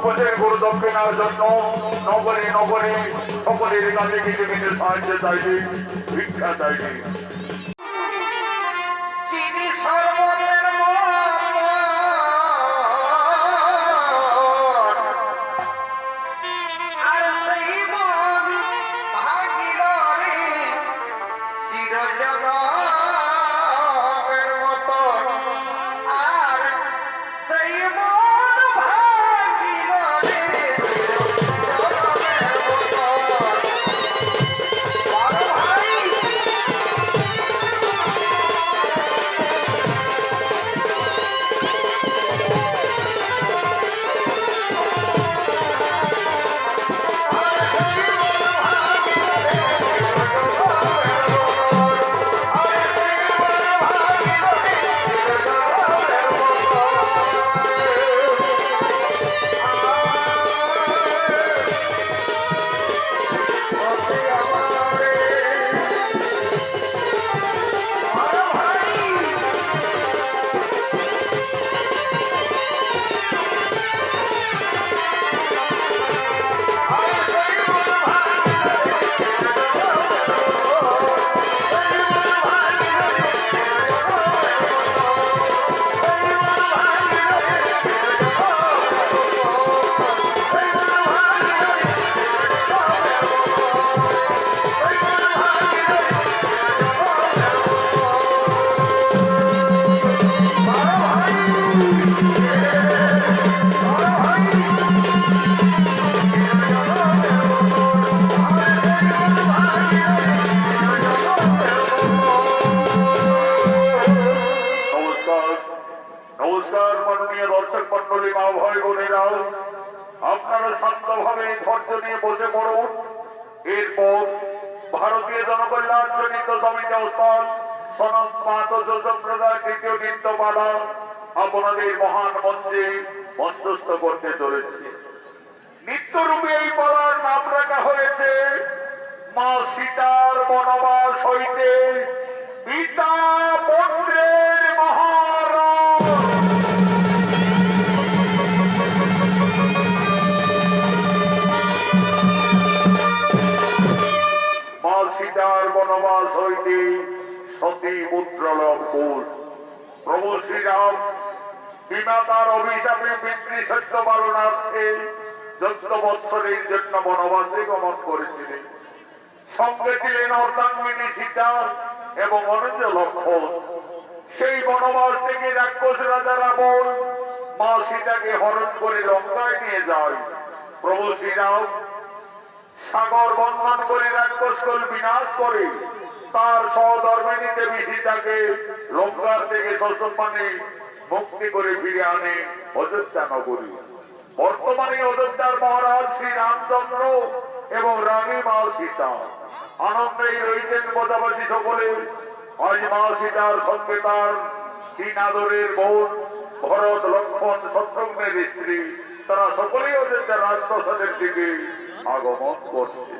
পূজের গুরু দক্ষিণার জন্য নগরে নগরে সকলের কাছে কিছু কিছু সাহায্য চাইবে, ভিক্ষা চাইবে। আপনারা শান্তভাবে ধৈর্য নিয়ে বসে পড়ুন। এরপর ভারতীয় জনকল্যাণ জনিত সমিতি অবস্থান সনদ মাহাতো সম্প্রদায় তৃতীয় নৃত্যপালা আপনাদের মহান মঞ্চে মঞ্চস্থ করতে চলেছে। নিত্যরূপে এই পালার নাম রাখা হয়েছে মা সীতার বনবাস হইতে পিতা পুত্রের মহারাজ। মা সীতার বনবাস হইতে সতী পুত্র লঙ্কুশ প্রভু শ্রীরাম বিমাতার অভিশাপে পিতৃ সত্য পালনার্থে 14 বৎসরের জন্য বনবাসে গমন করেছিলেন। সঙ্গে ছিলেন অর্ধাঙ্গিনী সীতা এবং অনুজ লক্ষ্মণ। সেই বনবাস থেকে রাক্ষস রাজা রাবণ মা সীতাকে হরণ করে লঙ্কায় নিয়ে যায়। প্রভু শ্রীরাম সাগর বন্ধন করে রাক্ষসকুল বিনাশ করে তার সহধর্মিণী দেবী সীতাকে লঙ্কার থেকে সসম্মানে মুক্তি করে ফিরে আনে অযোধ্যা নগরী। বর্তমানে অযোধ্যার মহারাজ শ্রী রামচন্দ্র এবং রানী মা সীতা আনন্দেই রয়েছেন প্রজাবাসী সকলে। আজ মা সীতার সঙ্গে তার 3 আদরের বোন ভরত লক্ষ্মণ শত্রুঘ্নের স্ত্রী তারা সকলেই অযোধ্যার রাজপ্রাসাদের দিকে আগমন করছে।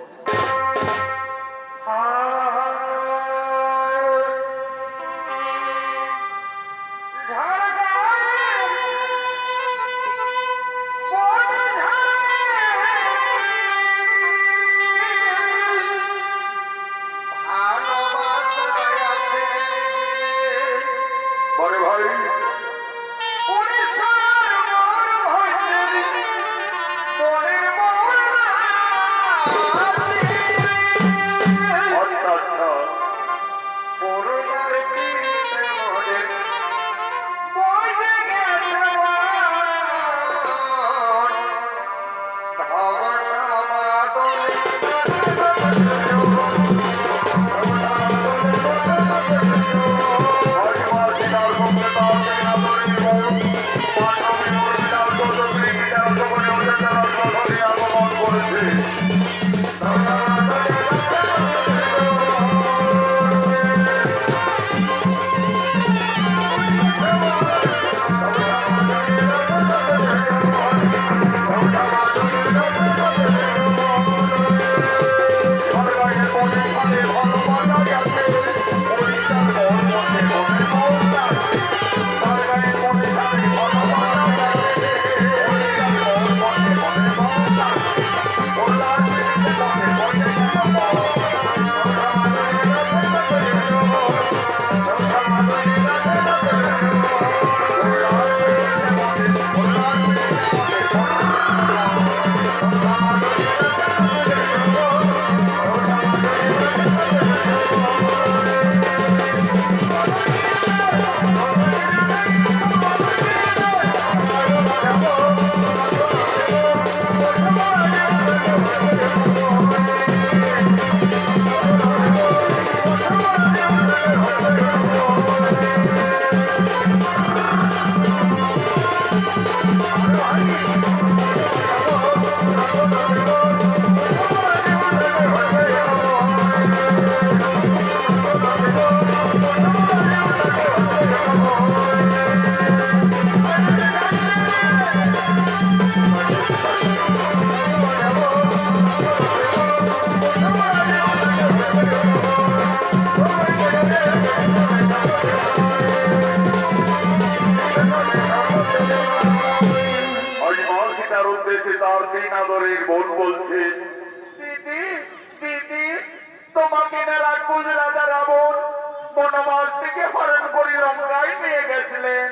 লঙ্কায় নিয়ে গেছিলেন।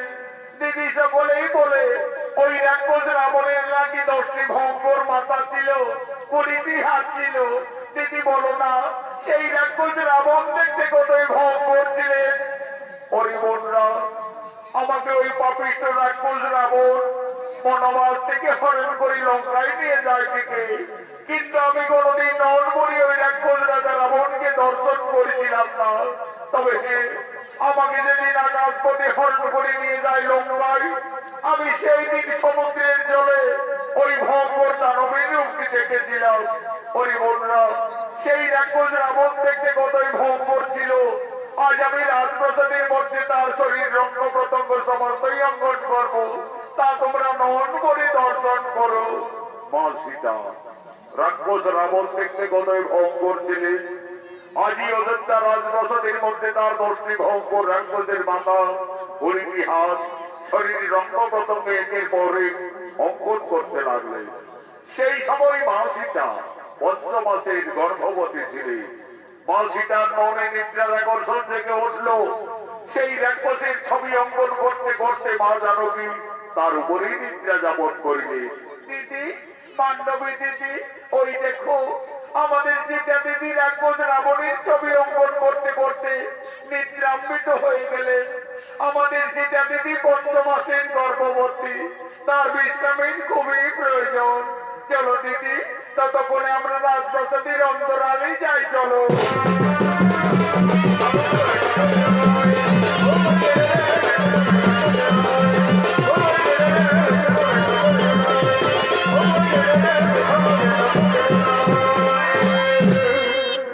দিদি সকলেই বলে ওই রাক্ষস রাবণের নাকি 10টি ভঙ্গর মাথা ছিল, 20টি হাত ছিল। দিদি বলো না, সেই রাক্ষস রাবণ দেখতে কতই ভঙ্গর ছিলেন। পরিবর্ণা আমাকে ওই পাপিষ্ট রাক্ষস রাবণ বনবাস থেকে হরণ করে লঙ্কায় নিয়ে যায় ঠিকই, কিন্তু আমি কোনোদিন নরবলি ওই রাক্ষস রাজা রাবণকে দর্শন করেছিলাম না। তবে আমাকে যেদিন আকাশপথে হরণ করে নিয়ে যায় লঙ্কায়, আমি সেই দিন সমুদ্রের জলে ওই ভঙ্গর দানবের রূপটি দেখেছিলাম। পরিবর্ণা সেই রাক্ষস রাবণ দেখতে কতই ভঙ্গর ছিল। আজ আমি রাজপ্রাসাদের মধ্যে তার শরীর রঙ্গ প্রত্যঙ্গ সমস্তই অঙ্কন করবো, তা তোমরা নয়ন করে দর্শন করো। মা সীতা, রাক্ষস রাবণ দেখতে কতই ভঙ্গর ছিলেন। আজই অযোধ্যা রাজপ্রাসাদের মধ্যে তার 10টি ভঙ্গর রাক্ষসের মাথা, 20টি হাত, শরীর রঙ্গ প্রত্যঙ্গ একের পর এক অঙ্কন করতে লাগলেন। সেই সময় মা সীতা 5 মাসের গর্ভবতী ছিলেন। মা সীতার মনে নিদ্রার আকর্ষণ থেকে উঠল। সেই রাক্ষসের ছবি অঙ্কন করতে করতে মা জানকী তার উপরেই নিদ্রা যাপন করিলে। দিদি, মান্ডবী দিদি, ওই দেখো আমাদের সীতা দিদি রাক্ষস রাবণের ছবি অঙ্কন করতে করতে নিদ্রান্বিত হয়ে গেলেন। আমাদের সীতা দিদি 5 মাসের গর্ভবতী, তার বিশ্রামের খুবই প্রয়োজন। চলো দিদি, ততক্ষণে আমরা রাজপ্রাসাদের অন্তরালে যাই। চলো।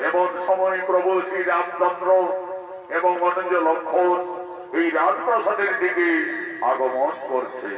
এমন সময় প্রভু শ্রী রামচন্দ্র এবং অনুজ লক্ষণ এই রাজপ্রাসাদের দিকে আগমন করছে।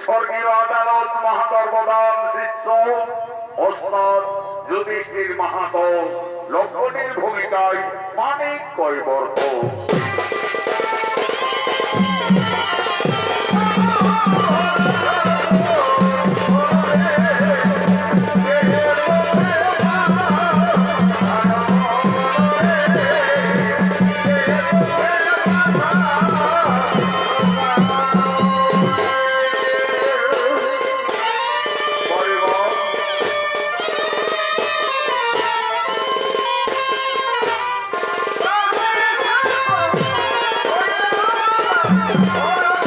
স্বর্গীয় আদালত মহাদর্বদান শিষ্য ওস্তাদ যুধিষ্ঠির মাহাতো লক্ষণের ভূমিকায় মানিক কৈবর্ত। Oh!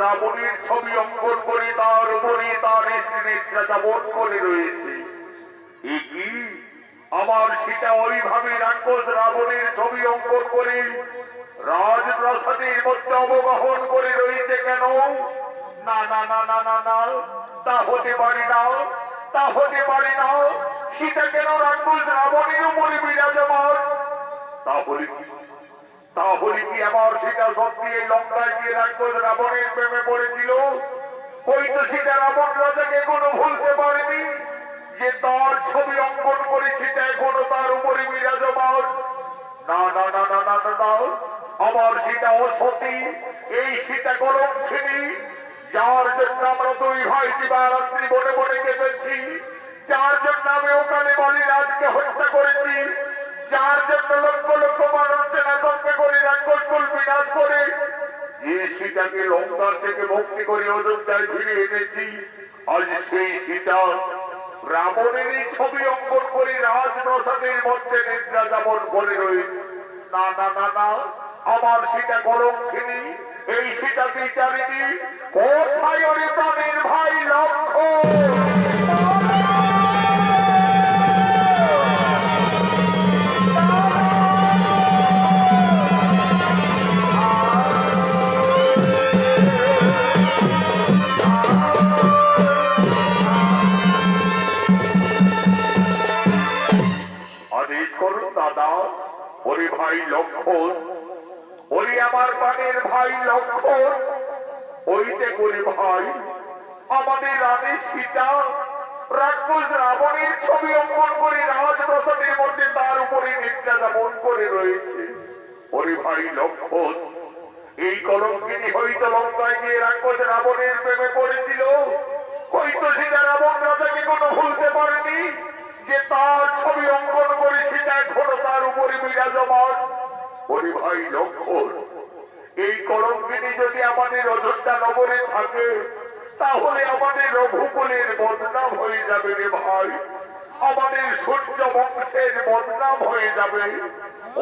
রাবণের ছবি অঙ্কন করে তার উপরে তার নিদ্রা যাপন করে রয়েছে। কি আমার সীতা ওইভাবে রাক্ষস রাবণের ছবি অঙ্কন করে রাজপ্রাসাদের মধ্যে অবগাহন করে রয়েছে কেন? না না না না না না, তা হতে পারে না, তা হতে পারে না। সীতা কেন রাক্ষস রাবণের উপরে বিরাজমান? তাহলে কি আমার সীতা সত্যি এই লঙ্কায় গিয়ে রাক্ষস রাবণের প্রেমে পড়েছিল? হয়তো সীতা রাবণ রাজাকে কোনো ভুলতে পারেনি যে তার ছবি অঙ্কন করে সীতা এখনো তার উপরে বিরাজমান। না না না না না না, আমার সীতা অসতী, এই সীতা কলঙ্কিনী, যার জন্য আমরা দুই ভাই দিবারাত্রি বনে বনে কেঁদেছি, যার জন্য আমি ওখানে বলিরাজকে হত্যা করেছি, যার জন্য লক্ষ লক্ষ মানুষ সেনাতঙ্কে করে রাক্ষস কুল বিনাশ করে যে সীতাকে লঙ্কার থেকে মুক্তি করে অযোধ্যায় ফিরে এনেছি, আজ সেই সীতা রাবণের ছবি অঙ্কন করে রাজপ্রাসাদের মধ্যে নিদ্রা যাপন করে রয়েছে। না না না না, আমার সীতা কলঙ্কিনী, এই সীতা বিচারিণী। কোথায় ওরে প্রাণের ভাই লক্ষ্মণ? আদেশ করুন দাদা। ওরে ভাই লক্ষ্মণ, ওরে আমার প্রাণের ভাই লক্ষ্মণ, ওইতে করে ভাই আমাদের রানী সীতা রাক্ষস রাবণের ছবি অঙ্কন করে রাজপ্রাসাদের মধ্যে তার উপরে নিদ্রা যাপন করে রয়েছে। ওরে ভাই লক্ষ্মণ, এই কলঙ্কিনী হয়তো লঙ্কায় গিয়ে রাক্ষস রাবণের প্রেমে পড়েছিল। হয়তো সীতা রাবণ রাজাকে কোনো ভুলতে পারেনি যে তার ছবি অঙ্কন করে সীতা এখনো তার উপরে বিরাজমান। ওরে ভাই লক্ষ্মণ, এই কলঙ্কিনী যদি আমাদের অযোধ্যা নগরে থাকে, তাহলে আমাদের রঘুকুলের বদনাম হয়ে যাবে রে ভাই, আমাদের সূর্য বংশের বদনাম হয়ে যাবে।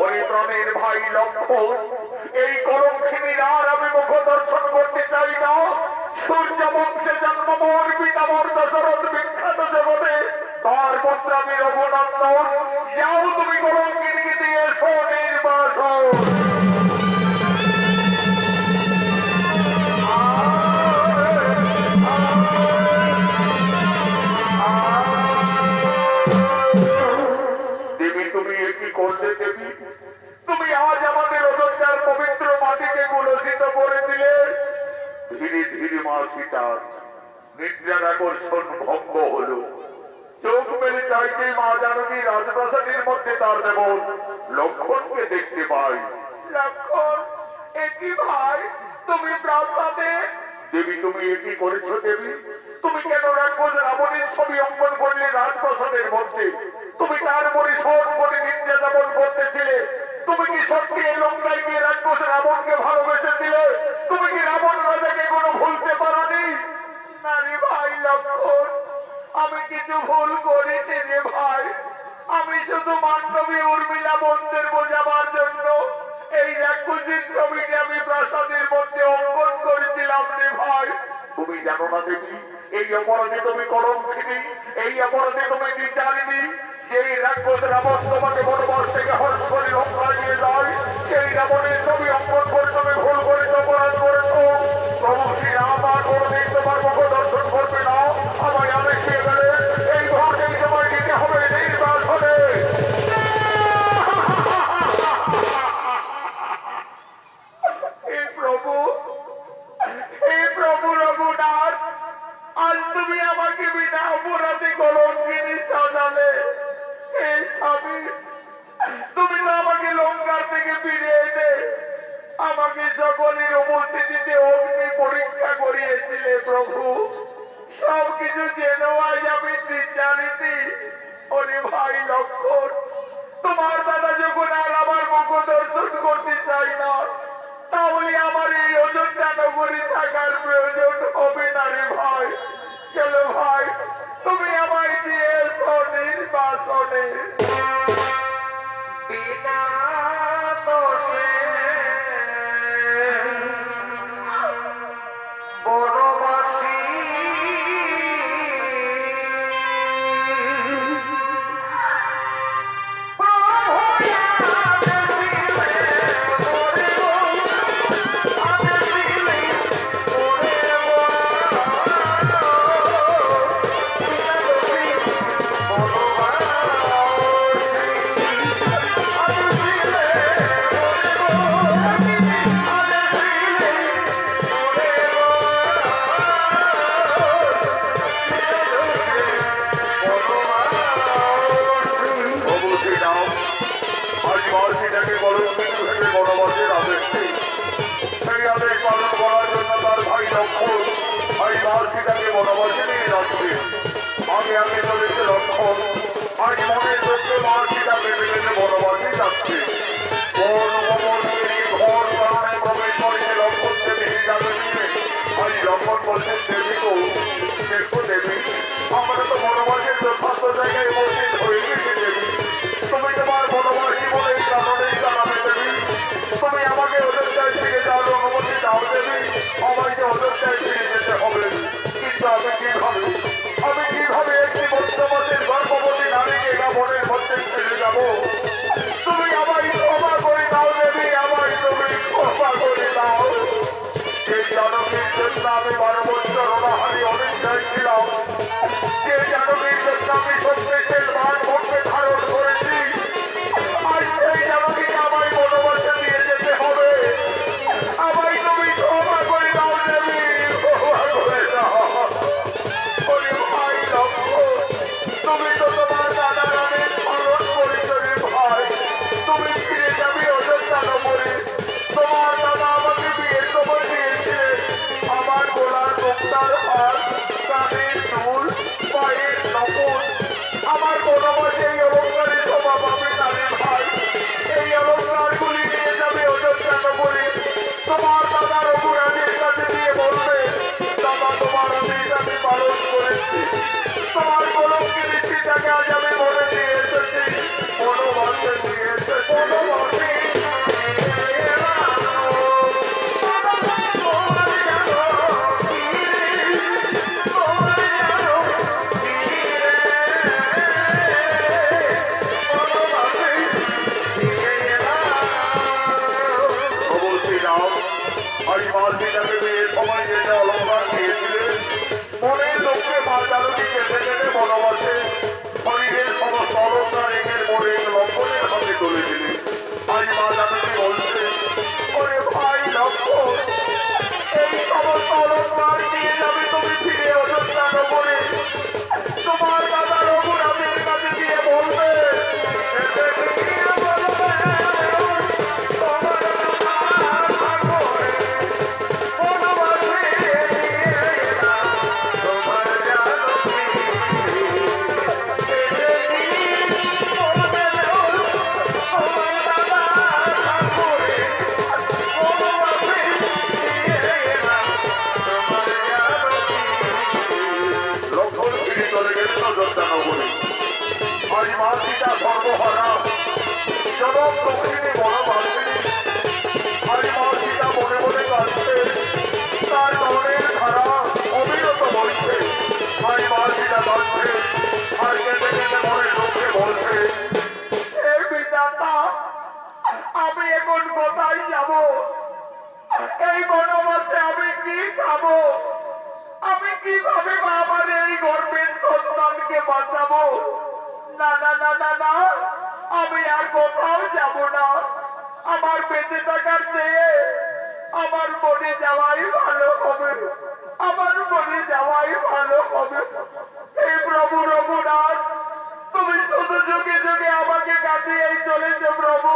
ওরে প্রাণের ভাই লক্ষ্মণ, এই কলঙ্কিনীর আর আমি মুখ দর্শন করতে চাই না। সূর্য বংশে জন্ম মোর পিতামর দশরথ বিখ্যাত জগতে, তার পুত্র আমি রঘুনন্দন। যাও তুমি কলঙ্কিনীকে দিয়ে এসো নির্বাসন। দেবী তুমি একই করলে দেবী, তুমি আজ আমাদের অযোধ্যার পবিত্র মাটিকে কুলসিত করে দিলে। ধীরে ধীরে মা সীতার নিদ্রার আকর্ষণ ভঙ্গ হলো। চোখ মেলে চাইতে মা জানকী রাজপ্রাসাদের মধ্যে তার দেবর লক্ষ্মণকে দেখতে পাই। লক্ষ্মণ, একই ভাই তুমি প্রাসাদে? দেবী তুমি একই করেছো দেবী? তুমি কেন রাক্ষস রাবণের ছবি অঙ্কন করলে রাজপ্রাসাদের মধ্যে? তুমি তার পরিশোধ করে নিদ্রা যাপন করতেছিলে। তুমি কি সত্যি এই লঙ্কায় গিয়ে রাক্ষস রাবণকে ভালোবেসেছিলে? তুমি কি রাবণ রাজাকে কোনো ভুলতে পারোনি? না রে ভাই লক্ষ্মণ, আমি কিছু ভুল করিনি রে ভাই। আমি শুধু মান্ডবী উর্মিলা বন্ধের বোঝাবার জন্য এই রাক্ষসীর ছবিকে আমি প্রাসাদের মধ্যে অঙ্কন করেছিলাম রে ভাই। তুমি জানো না দেবী, এই অপরাধে তুমি কলঙ্কিনী, এই অপরাধে তুমি বিচারিণী। সেই রাক্ষস রাবণ তোমাকে বনবাস থেকে হরণ করে লঙ্কা নিয়ে যায়, সেই রাবণের ছবি অঙ্কন করে তুমি ভুল করে অপরাধ করেছো। প্রভু শ্রীরাম আর কোনদিন তোমার মুখ দর্শন করবে না। আমায় আদেশ দিয়ে গেলে এই ভোটেই তোমায় দিতে হবে নির্বাসনে। প্রভু রঘুনাথ, আজ তুমি আমাকে বিনা অপরাধে কলঙ্কিনী সাজালে। এই স্বামী, তুমি তো আমাকে লঙ্কার থেকে ফিরে এনে আমাকে সকলের উপস্থিতিতে অগ্নি পরীক্ষা করিয়েছিলে প্রভু। সবকিছু যেন আজ আমি জানিছি। ওরে ভাই লক্ষ্মণ, তোমার দাদা যখন আর আমার মুখ দর্শন করতে চাই না, তাহলে আমার এই অযোধ্যা নগরী থাকার প্রয়োজন হবে না রে ভাই। চলো ভাই, তুমি আমায় দিয়ে এসো নির্বাসনে। বিনা দোষে আমি আগে চলেছে লক্ষণ, আজ মনের সত্যি মা সীতা ভেবে গেছে বনবাসী যাচ্ছে। বনভবন পেরিয়ে ঘর কারণে প্রবেশ করেছে লক্ষণ দেবী সীতাকে নিয়ে। আজ লক্ষণ বলছেন দেবী গো, দেখো দেবী, আমরা তো বনবাসের যথার্থ জায়গায় উপস্থিত হয়ে গেছি দেবী। তুমি তোমার বনবাস জীবনের কারণেই জানাবে দেবী। তুমি আমাকে অযোধ্যায় ফিরে যাওয়ার অনুমতি দাও দেবী। আমাকে অযোধ্যায় ফিরে যেতে হবে, কিন্তু আমি কিভাবে একটি বৈষ্ণবদের গর্ভবতী নারীকে না বনের মধ্যে ফেলে যাবো? তুমি আমায় ক্ষমা করে দাও দেবী, আমায় তুমি ক্ষমা করে দাও। যে জানকীর জন্য আমি 12 বছর অনাহারি অনিচ্ছায় ছিলাম, যে জানকীর জন্য আমি সত্যের মান ভক্তি ধারণ করেছি, আজ সেই জানকীকে আমায় বনবাসে নিয়ে যেতে হবে। আমায় তুমি ক্ষমা করে দাও দেবী, ক্ষমা করে দাও। ওরে ভাই লক্ষ্মণ, তুমি তো তোমার দাদা রামের পালন করেছো রে ভাই। তুমি ফিরে যাবে অযোধ্যা নগরে। তোমার দাদা আমাকে বিয়ের সময় দিয়েছিলেন আমার গলার মুক্তার হার, কানের দুল, পায়ের নপুর। আমার বনবাসে এই অলঙ্কারের স্বভাব আমি জানি ভাই। এই অলঙ্কারগুলি নিয়ে যাবে অযোধ্যা নগরে। তোমার দাদা রঘুরাজের কাছে দিয়ে বলবে, দাদা তোমার আমি পালন করেছি। তোমার কলঙ্কের সীতাকে আজ আমি মনে দিয়ে এসেছি, বনবাসে নিয়ে এসেছি। বনবাসে মনের লোককে মা জানকী কেটে কেটে বনবাসে শরীরের সমস্ত অলঙ্কার একের পর এক লক্ষণের হাতে তুলেছিলেন। আজ মা জানকী বলছে, ওরে ভাই লক্ষণ, এই সমস্ত অলঙ্কার নিয়ে যাবে তুমি ফিরে অযোধ্যা নগরে। তোমার দাদা রঘুরামের কাছে গিয়ে বলবে, আজ মা সীতা সর্বহারা জনক দক্ষিণী বনবাসিনী। আজ মা সীতা মনে মনে কাঁদছে, তার মনের ধারা অবিরত বলছে। আজ মা সীতা কাঁদছে আর কেঁদে কেঁদে মনের লোককে বলছে, হে বিধাতা, আমি এখন কোথায় যাব? এই বনবাসে আমি কি খাবো? আমি কিভাবে আমার এই গর্ভের সন্তানকে বাঁচাবো? না না না না না, আমি আর কোথাও যাব না। আমার বেঁচে থাকার চেয়ে আমার মরে যাওয়াই ভালো হবে, আমার মরে যাওয়াই ভালো হবে। এই প্রভু রঘুনাথ, তুমি শুধু যুগে যুগে আমাকে কাটিয়েই চলেছো প্রভু।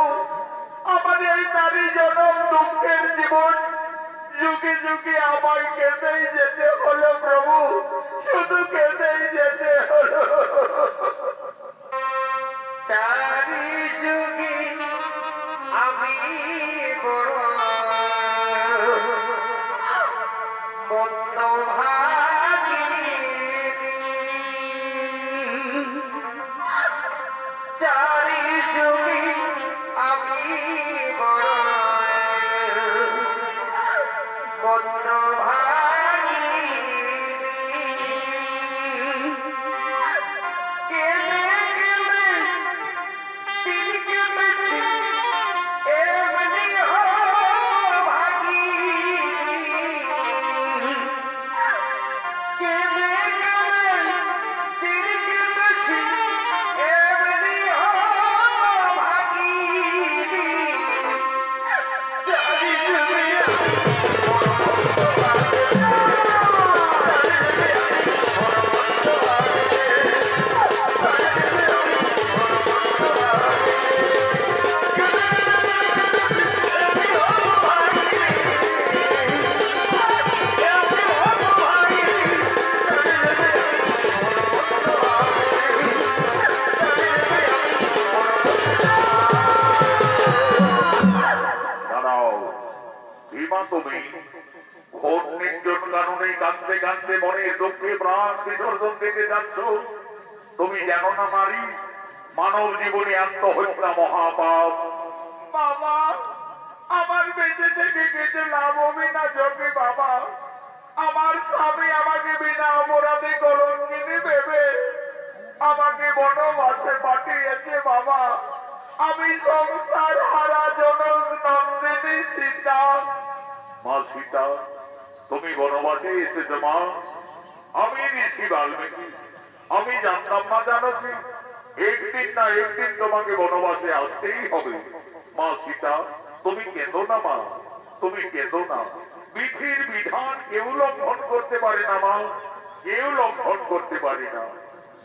আমার এই নারী জনম দুঃখের জীবন যুগে যুগে আমায় কেঁদেই যেতে হলো প্রভু, শুধু কেঁদেই যেতে হলো। চারি যুগে আমি বড় মন্দ ভাগিনী, চারি যুগে আমি বড় মন্দ ভাগিনী। তুমি ঘোর নির্জন কারণে কাঁদতে কাঁদতে মনে দুঃখে প্রাণ বিসর্জন দিতে যাচ্ছ। তুমি জানো না নারী, মানব জীবনে আত্মহত্যা মহাপাপ। বাবা, আমার বেঁচে থেকে কিছু লাভ হবে না যোগী বাবা। আমার স্বামী আমাকে বিনা অপরাধে কলঙ্কিনী ভেবে আমাকে বনবাসে পাঠিয়েছে বাবা। আমি সংসার হারা জনক নন্দিনী সীতা। মা সীতা, তুমি বনবাসে এসেছো মা? আমি ঋষি বাল্মীকি, আমি জানতাম না জানো কি, একদিন না একদিন তোমাকে বনবাসে আসতেই হবে। মা সীতা, তুমি কেঁদো না মা, তুমি কেঁদো না। বিধির বিধান কেউ লঙ্ঘন করতে পারে না মা, কেউ লঙ্ঘন করতে পারে না।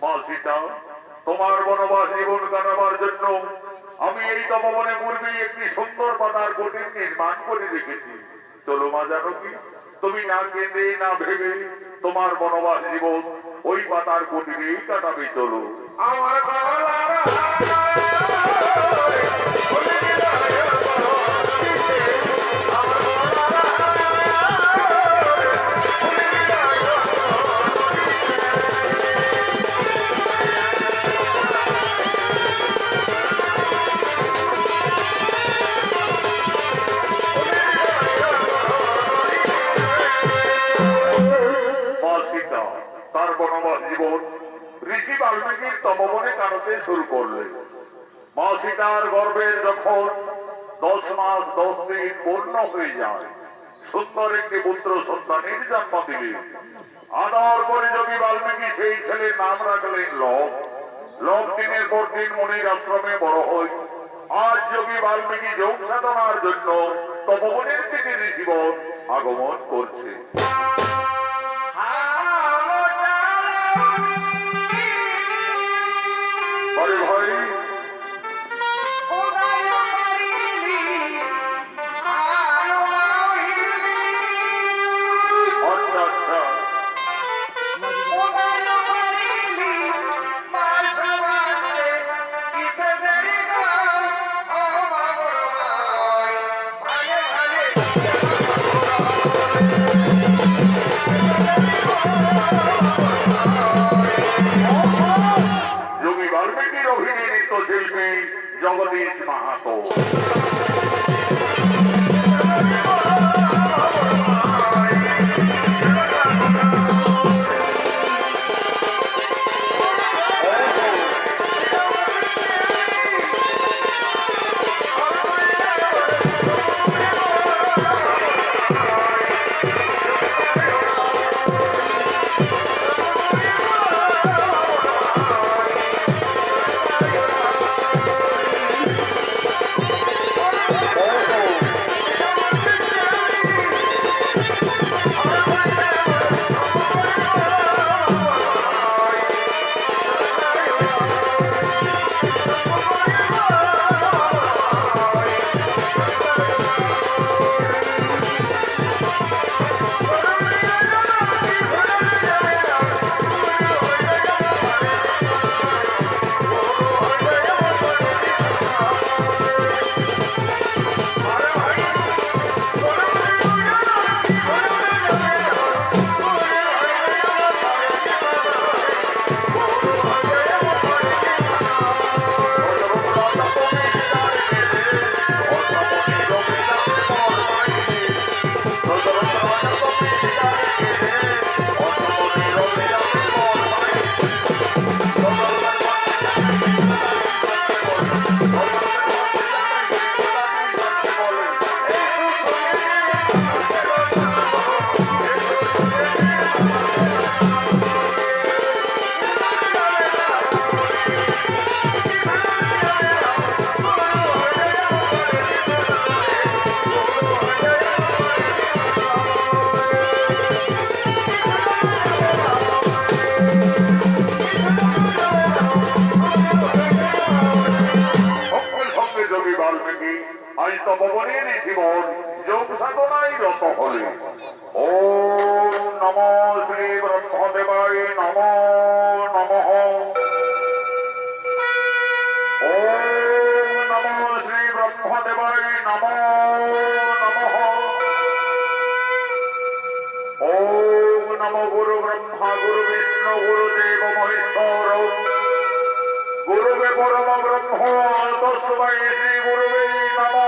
মা সীতা, তোমার বনবাস জীবন কাটাবার জন্য আমি এই তপবনে পূর্বে একটি সুন্দর পাতার কুটির নির্মাণ করে রেখেছি। চলো মা জানকী, তুমি না কেঁদে না ভেবে তোমার বনবাস জীবন ওই পাতার কুটিরেই কাটাবে। চলো। আমার মা সীতা তার বনবাস জীবন ঋষি বাল্মীকির তপবনে কাটাতে শুরু করলেন। মা সীতার গর্ভের যখন 10 মাস 10 দিন পূর্ণ হয়ে যায়, সুন্দর একটি পুত্র সন্তানের জন্ম দিলেন। আদর করে যোগী বাল্মীকি সেই ছেলের নাম রাখলেন লব। লব দিনের পর দিন মুনির আশ্রমে বড় হয়। আজ যোগী বাল্মীকি যোগ সাধনার জন্য তপবনের থেকে ঋষিবন আগমন করছে। আরে ভাই, আচ্ছা আচ্ছা, যোগী বাল্মীকির অভিনয় নৃত্যশিল্পী জগদীশ মাহাতো। আজ তপবনের জীবন যোগ সাধনায় রত হলে। ওম নমো শ্রী ব্রহ্মদেবায় নমো নমঃ। ওম নমো শ্রী ব্রহ্মদেবায় নমো নমঃ। পরম ব্রহ্ম তস্মৈ শ্রী গুরুবে নমো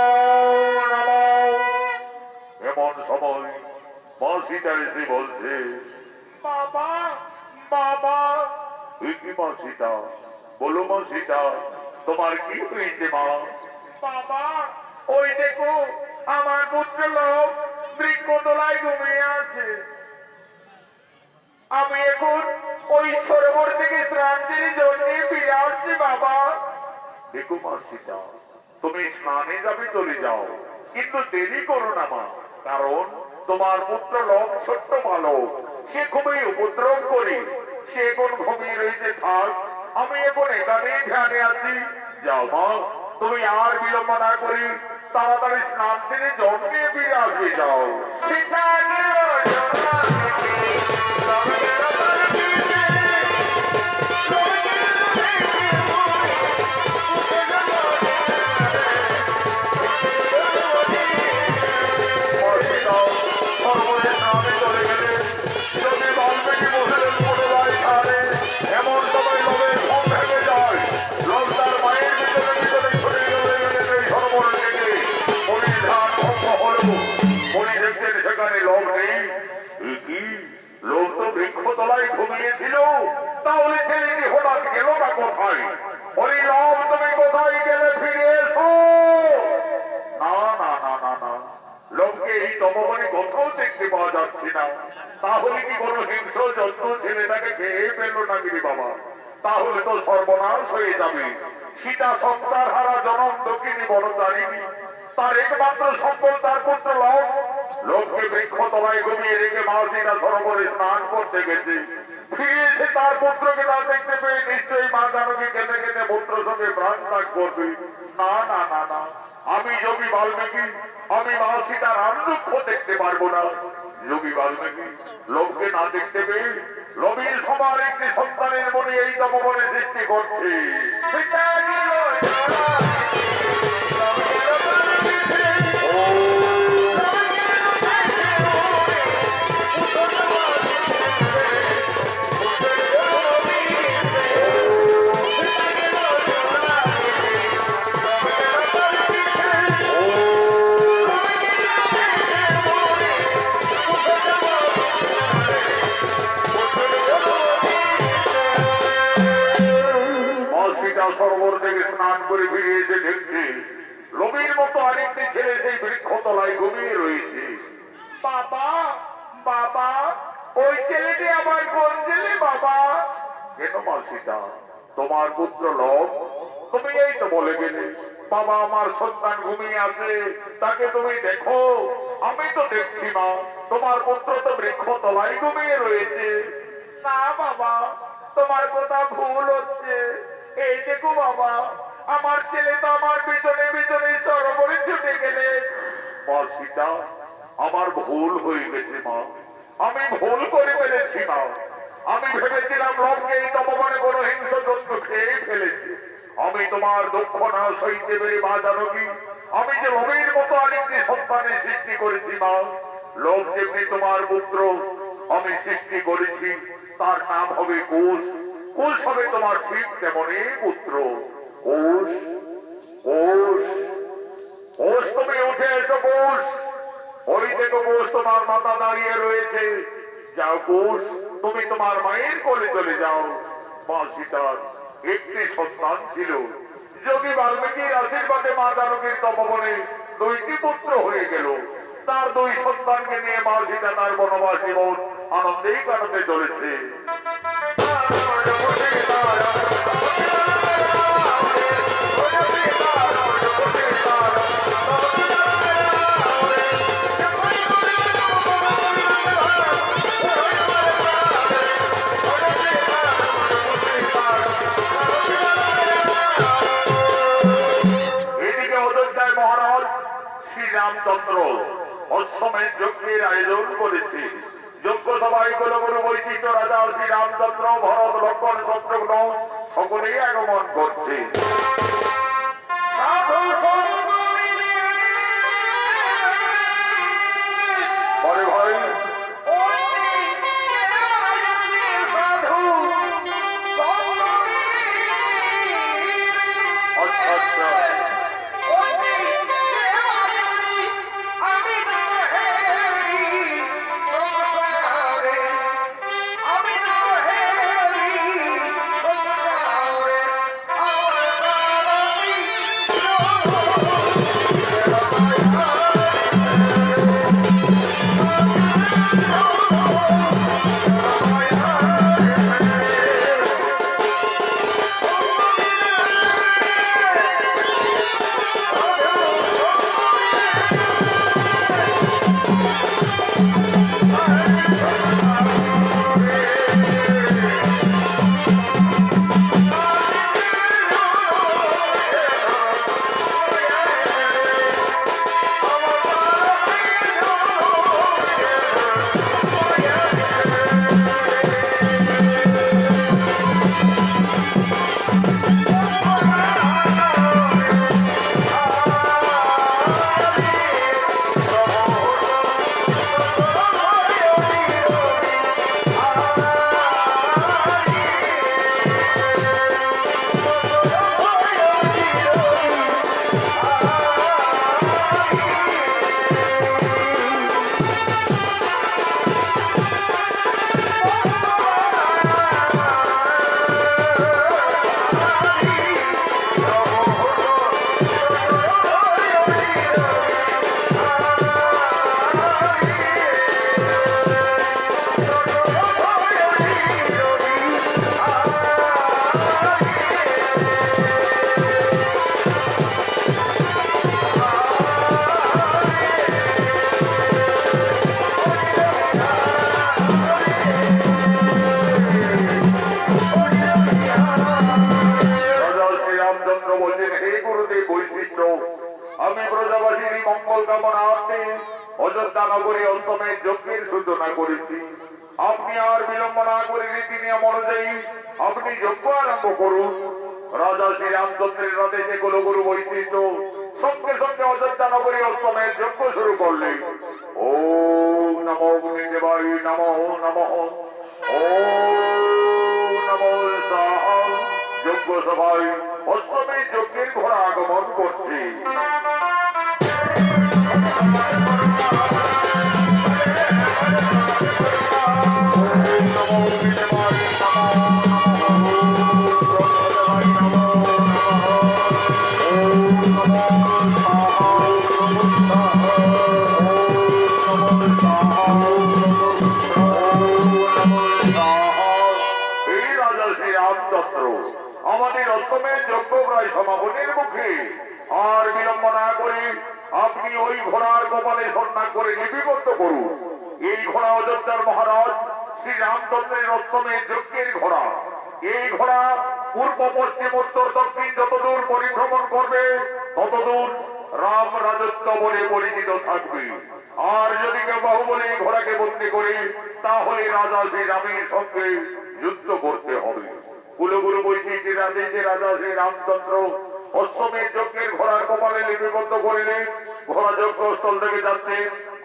নমো। এমন সময় মা সীতা এসে বলছে, বাবা বাবা তুই কি মা সীতা? বলো মা সীতা, তোমার কি হয়েছে মা? বাবা ওই দেখো আমার পুত্র লোক বৃক্ষতলায় ঘুমিয়ে আছে। আমি এখন ওই সরোবর থেকে স্নানের জন্য ফিরে আসছি বাবা। দেখো মা সীতা, তুমি স্নানে যাবে চলে যাও, কিন্তু দেরি করো না মা, কারণ তোমার পুত্র লোক ছোট্ট বালক, সে খুবই উপদ্রব করে, সে এখন ঘুমিয়ে রয়েছে। থাক, আমি এখন এখানেই ধ্যানে আছি। যাও মা, তুমি আর বিলম্ব না করি তাড়াতাড়ি স্নান থেকে জল নিয়ে ফিরে আসবে। যাও। সীতা গেল জলাতে, তবে গেল তার পিছে। তবে গেল দেখে মোরে, উঠে গেল সর্বদে স্নানে চলে গেলে যদি বাল্মীকি বসলেন পুনরায় ছাড়ে, এমন সময় লোভের ঘুম ভেঙে যায়। লোক তার মায়ের ভিতরে ভিতরে ছুটে চলে গেলেন এই সরোবর থেকে। মনির ধ্যান ভঙ্গ হল। মনি দেখছেন সেখানে লোক নেই। এ কি, লোক তো বৃক্ষতলায় ঘুমিয়েছিল, তাহলে ছেলেটি হঠাৎ গেল না কোথায়? ওই লোক, তুমি কোথায় গেলে? ফিরে এসো। না না না না না, লোককে এই তপবনে কোথাও দেখতে পাওয়া যাচ্ছে না। তাহলে কি কোনো হিংস্র জন্তু ছেলেটাকে খেয়ে ফেললো নাকি রে বাবা? তাহলে তো সর্বনাশ হয়ে যাবে। সীতা সংসার হারা জনম দক্ষিণী বনচারিণী, তার একমাত্র সম্পদ তার পুত্র লোক। লোককে বৃক্ষতলায় ঘুমিয়ে রেখে মা সীতা সরোবরে স্নান করতে গেছে। ফিরে এসে তার পুত্রকে না দেখতে পেয়ে নিশ্চয়ই মা জানকী কেঁদে কেঁদে পুত্র সঙ্গে প্রাণ ত্যাগ করবে। না না না না, আমি যোগী বাল্মীকি, আমি মা সীতার আর দুঃখ দেখতে পারবো না। যোগী বাল্মীকি লোককে না দেখতে পেয়ে রবির সবার একটি সন্তানের মনে এই তপবনে সৃষ্টি করছে। সীতা গেল জলাতে, তবে গেল তার পিছে। তবে গেল দেখে মোরে, উঠে গেল উঠে গেল পিছে। সীতা গেল জলাতে, তবে গেল তার পিছে। তবে গেল দেখে মোরে, উঠে গেল মা সীতা সরোবর থেকে স্নান করে ফিরে এসে দেখছে রবির মতো আরেকটি ছেলে সেই বৃক্ষতলায় ঘুমিয়ে রয়েছে। বাবা বাবা ওই ছেলেটি আমার কোন ছেলে বাবা? কেন মা সীতা, তোমার পুত্র লোক? তুমি এই তো বলে গেলে বাবা আমার সন্তান ঘুমিয়ে আছে, তাকে তুমি দেখো। আমি তো দেখছি না, তোমার পুত্র তো বৃক্ষতলায় ঘুমিয়ে রয়েছে। না বাবা, তোমার কথা ভুল হচ্ছে। এই দেখো বাবা, আমার ছেলে তো আমার পিছনে পিছনে সরোবরে ছুটে গেলে। মা সীতা, আমার ভুল হয়ে গেছে মা, আমি ভুল করে ফেলেছি মা। আমি ভেবেছিলাম লোককে এই তপবনে কোনো হিংস্র জন্তু খেয়ে ফেলেছে। আমি তোমার দুঃখ না সইতে পেরে মা জানকী, আমি যে রবির মতো আরেকটি সন্তানের সৃষ্টি করেছি মা। লোক যেমনি তোমার পুত্র আমি সৃষ্টি করেছি, তার নাম হবে কুশ। কুশ হবে তোমার ঠিক তেমনই পুত্র। কুশ, কুশ, কুশ, তুমি উঠে এসো কুশ। ওই দেখো কুশ, তোমার মাথা দাঁড়িয়ে রয়েছে। যাও কুশ, তুমি তোমার মায়ের কোলে চলে যাও। মা সীতার একটি সন্তান ছিল। যোগী বাল্মীকির আশীর্বাদে মা জানকীর তপবনে দুইটি পুত্র হয়ে গেল। তার দুই সন্তানকে নিয়ে মা সীতা তার বনবাস জীবন আনন্দেই কাটাতে চলেছে। এদিকে অযোধ্যায় মহারাজ শ্রীরামচন্দ্র অশ্বমেধ যজ্ঞের আয়োজন করেছে। যজ্ঞ সভায় কুলগুরু বৈশিষ্ট্য রাজা শ্রীরামচন্দ্র, ভরত, লক্ষ্মণ, শত্রুঘ্ন সকলেই আগমন করছে। সাধু সঙ্গমিনী, পরে ভাই ওই সাধু সঙ্গমিনী, আমি প্রজাবাসীর মঙ্গল কামনার্থে অযোধ্যা নগরী অষ্টমের যজ্ঞের সূচনা করেছি। আপনি আর বিলম্ব না করে রীতি নিয়ম অনুযায়ী আপনি যজ্ঞ আরম্ভ করুন। রাজা শ্রীরামচন্দ্রের রথে যে কুলগুরু বৈশিষ্ট্য সঙ্গে সঙ্গে অযোধ্যা নগরী অষ্টমের যজ্ঞ শুরু করলেন। ও নমো অগ্নিদেবায় নমো নমঃ। ও নমো স্বাহা। যজ্ঞ সভায় অষ্টমীর যজ্ঞের ঘোড়া আগমন করছে। আমাদের অষ্টমের যজ্ঞ প্রায় সমাপনের মুখে। আর বিলম্ব না করে আপনি ওই ঘোড়ার কপালে সন্না করে লিপিবদ্ধ করুন। এই ঘোড়া অযোধ্যার মহারাজ শ্রী রামচন্দ্রের অষ্টমের যজ্ঞের ঘোড়া। এই ঘোড়া পূর্ব পশ্চিম উত্তর দক্ষিণ যতদূর পরিভ্রমণ করবে ততদূর রাম রাজত্ব বলে পরিচিত থাকবে। আর যদি কেউ বাহুবলে ঘোড়াকে বন্দী করে তাহলে রাজা শ্রী রামের সঙ্গে যুদ্ধ করতে হবে। কুলগুরু বৈশিষ্ট্যের আদেশে রাজা শ্রী রামচন্দ্র অশ্বমের যজ্ঞের ঘোড়ার কপালে লিপিবদ্ধ করিলেন। ঘোড়া যজ্ঞস্থল থেকে যাচ্ছে,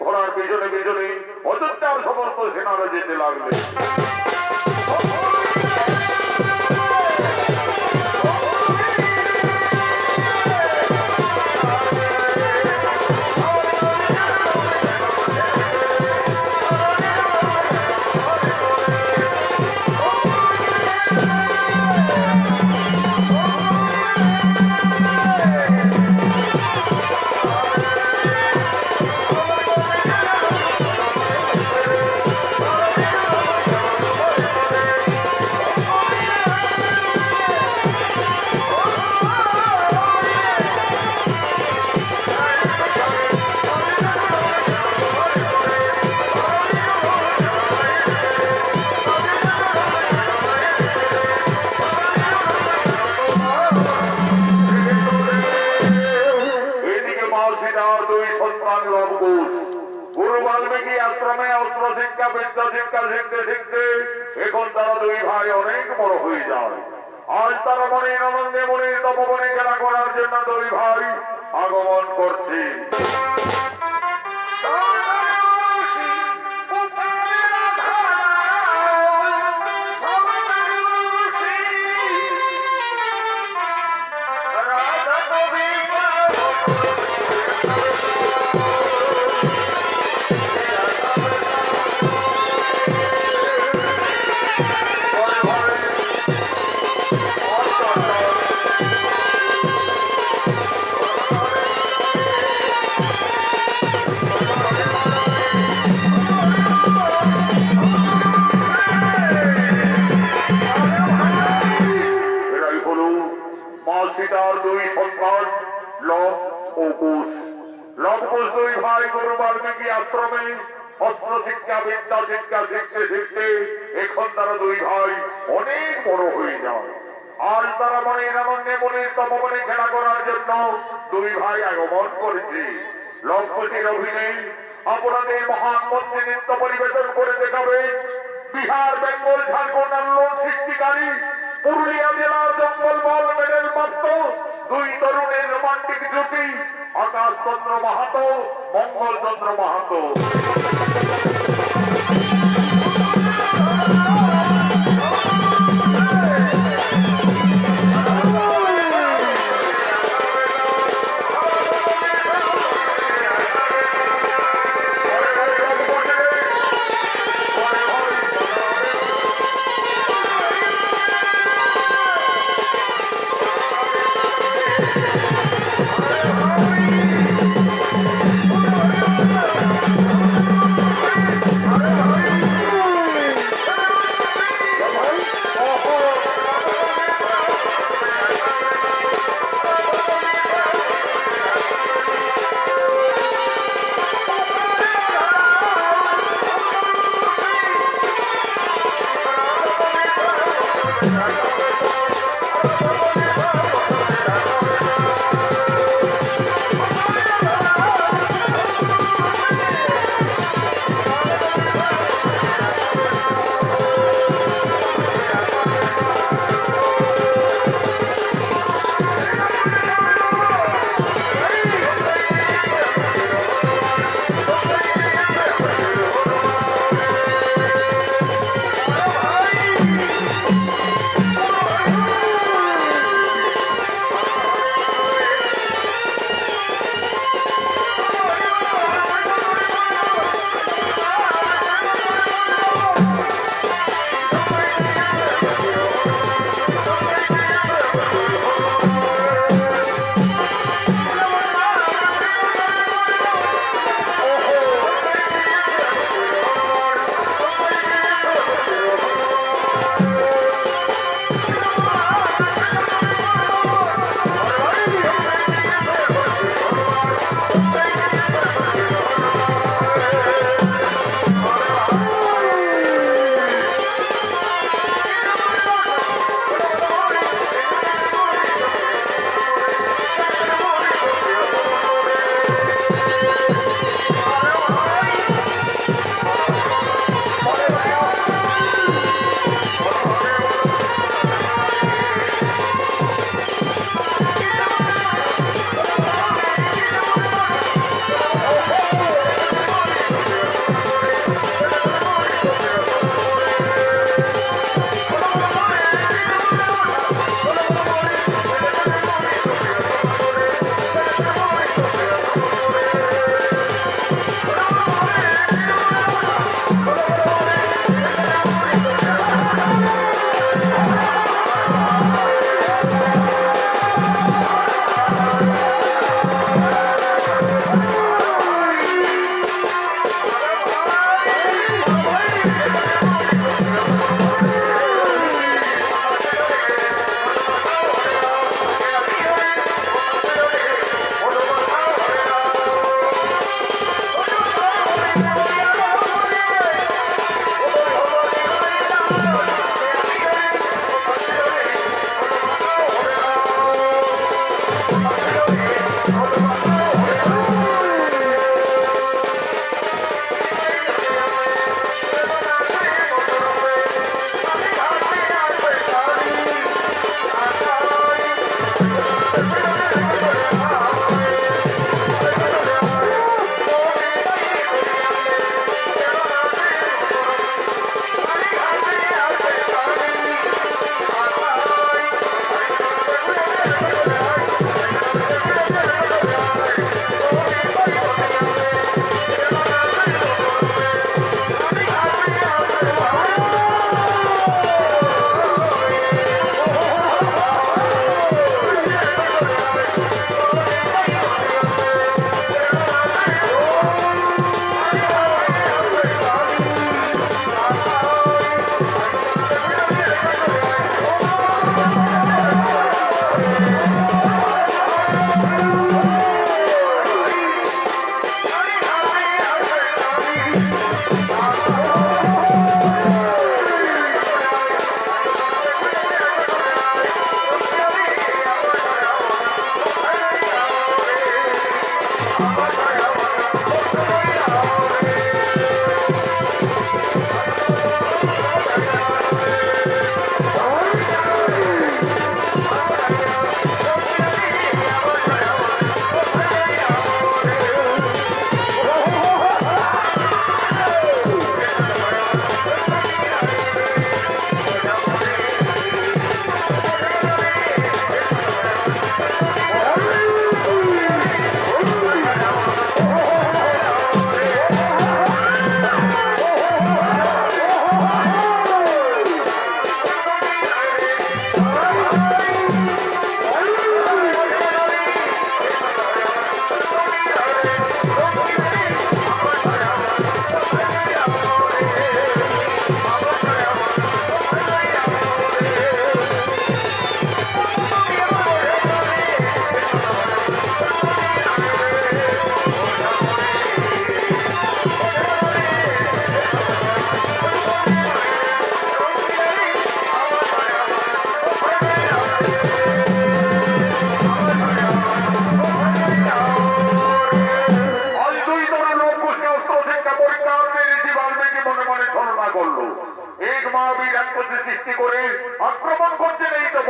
ঘোড়ার পিছনে পিছনে অযোধ্যার সমস্ত সেনারা যেতে লাগলেন। গুরু বাল্মীকি আশ্রমে অস্ত্র শিক্ষা বিদ্যা শিক্ষা শিখতে শিখতে এখন তারা দুই ভাই অনেক বড় হয়ে যায়। আজ তারা মনে আনন্দে মনে তপবনে খেলা করার জন্য দুই ভাই আগমন করছে। আশ্রমে অস্ত্র শিক্ষা বিদ্যা শিক্ষা শিখতে শিখতে এখন তারা দুই ভাই অনেক বড় হয়ে যায়। আজ তারা মনে আনন্দে মনে তপবনে খেলা করার জন্য দুই ভাই আগমন করেছে। লক্ষ্মীর অভিনয় আপনাদের মহান মন্ত্রী নৃত্য পরিবেশন করে দেখাবে বিহার বেঙ্গল ঝাড়খণ্ড আন্দোলন সৃষ্টিকারী পুরুলিয়া জেলার জঙ্গল বল মেডেল প্রাপ্ত দুই তরুণের রোমান্টিক জুটি আকাশ চন্দ্র মাহাতো, মঙ্গল চন্দ্র মাহাতো।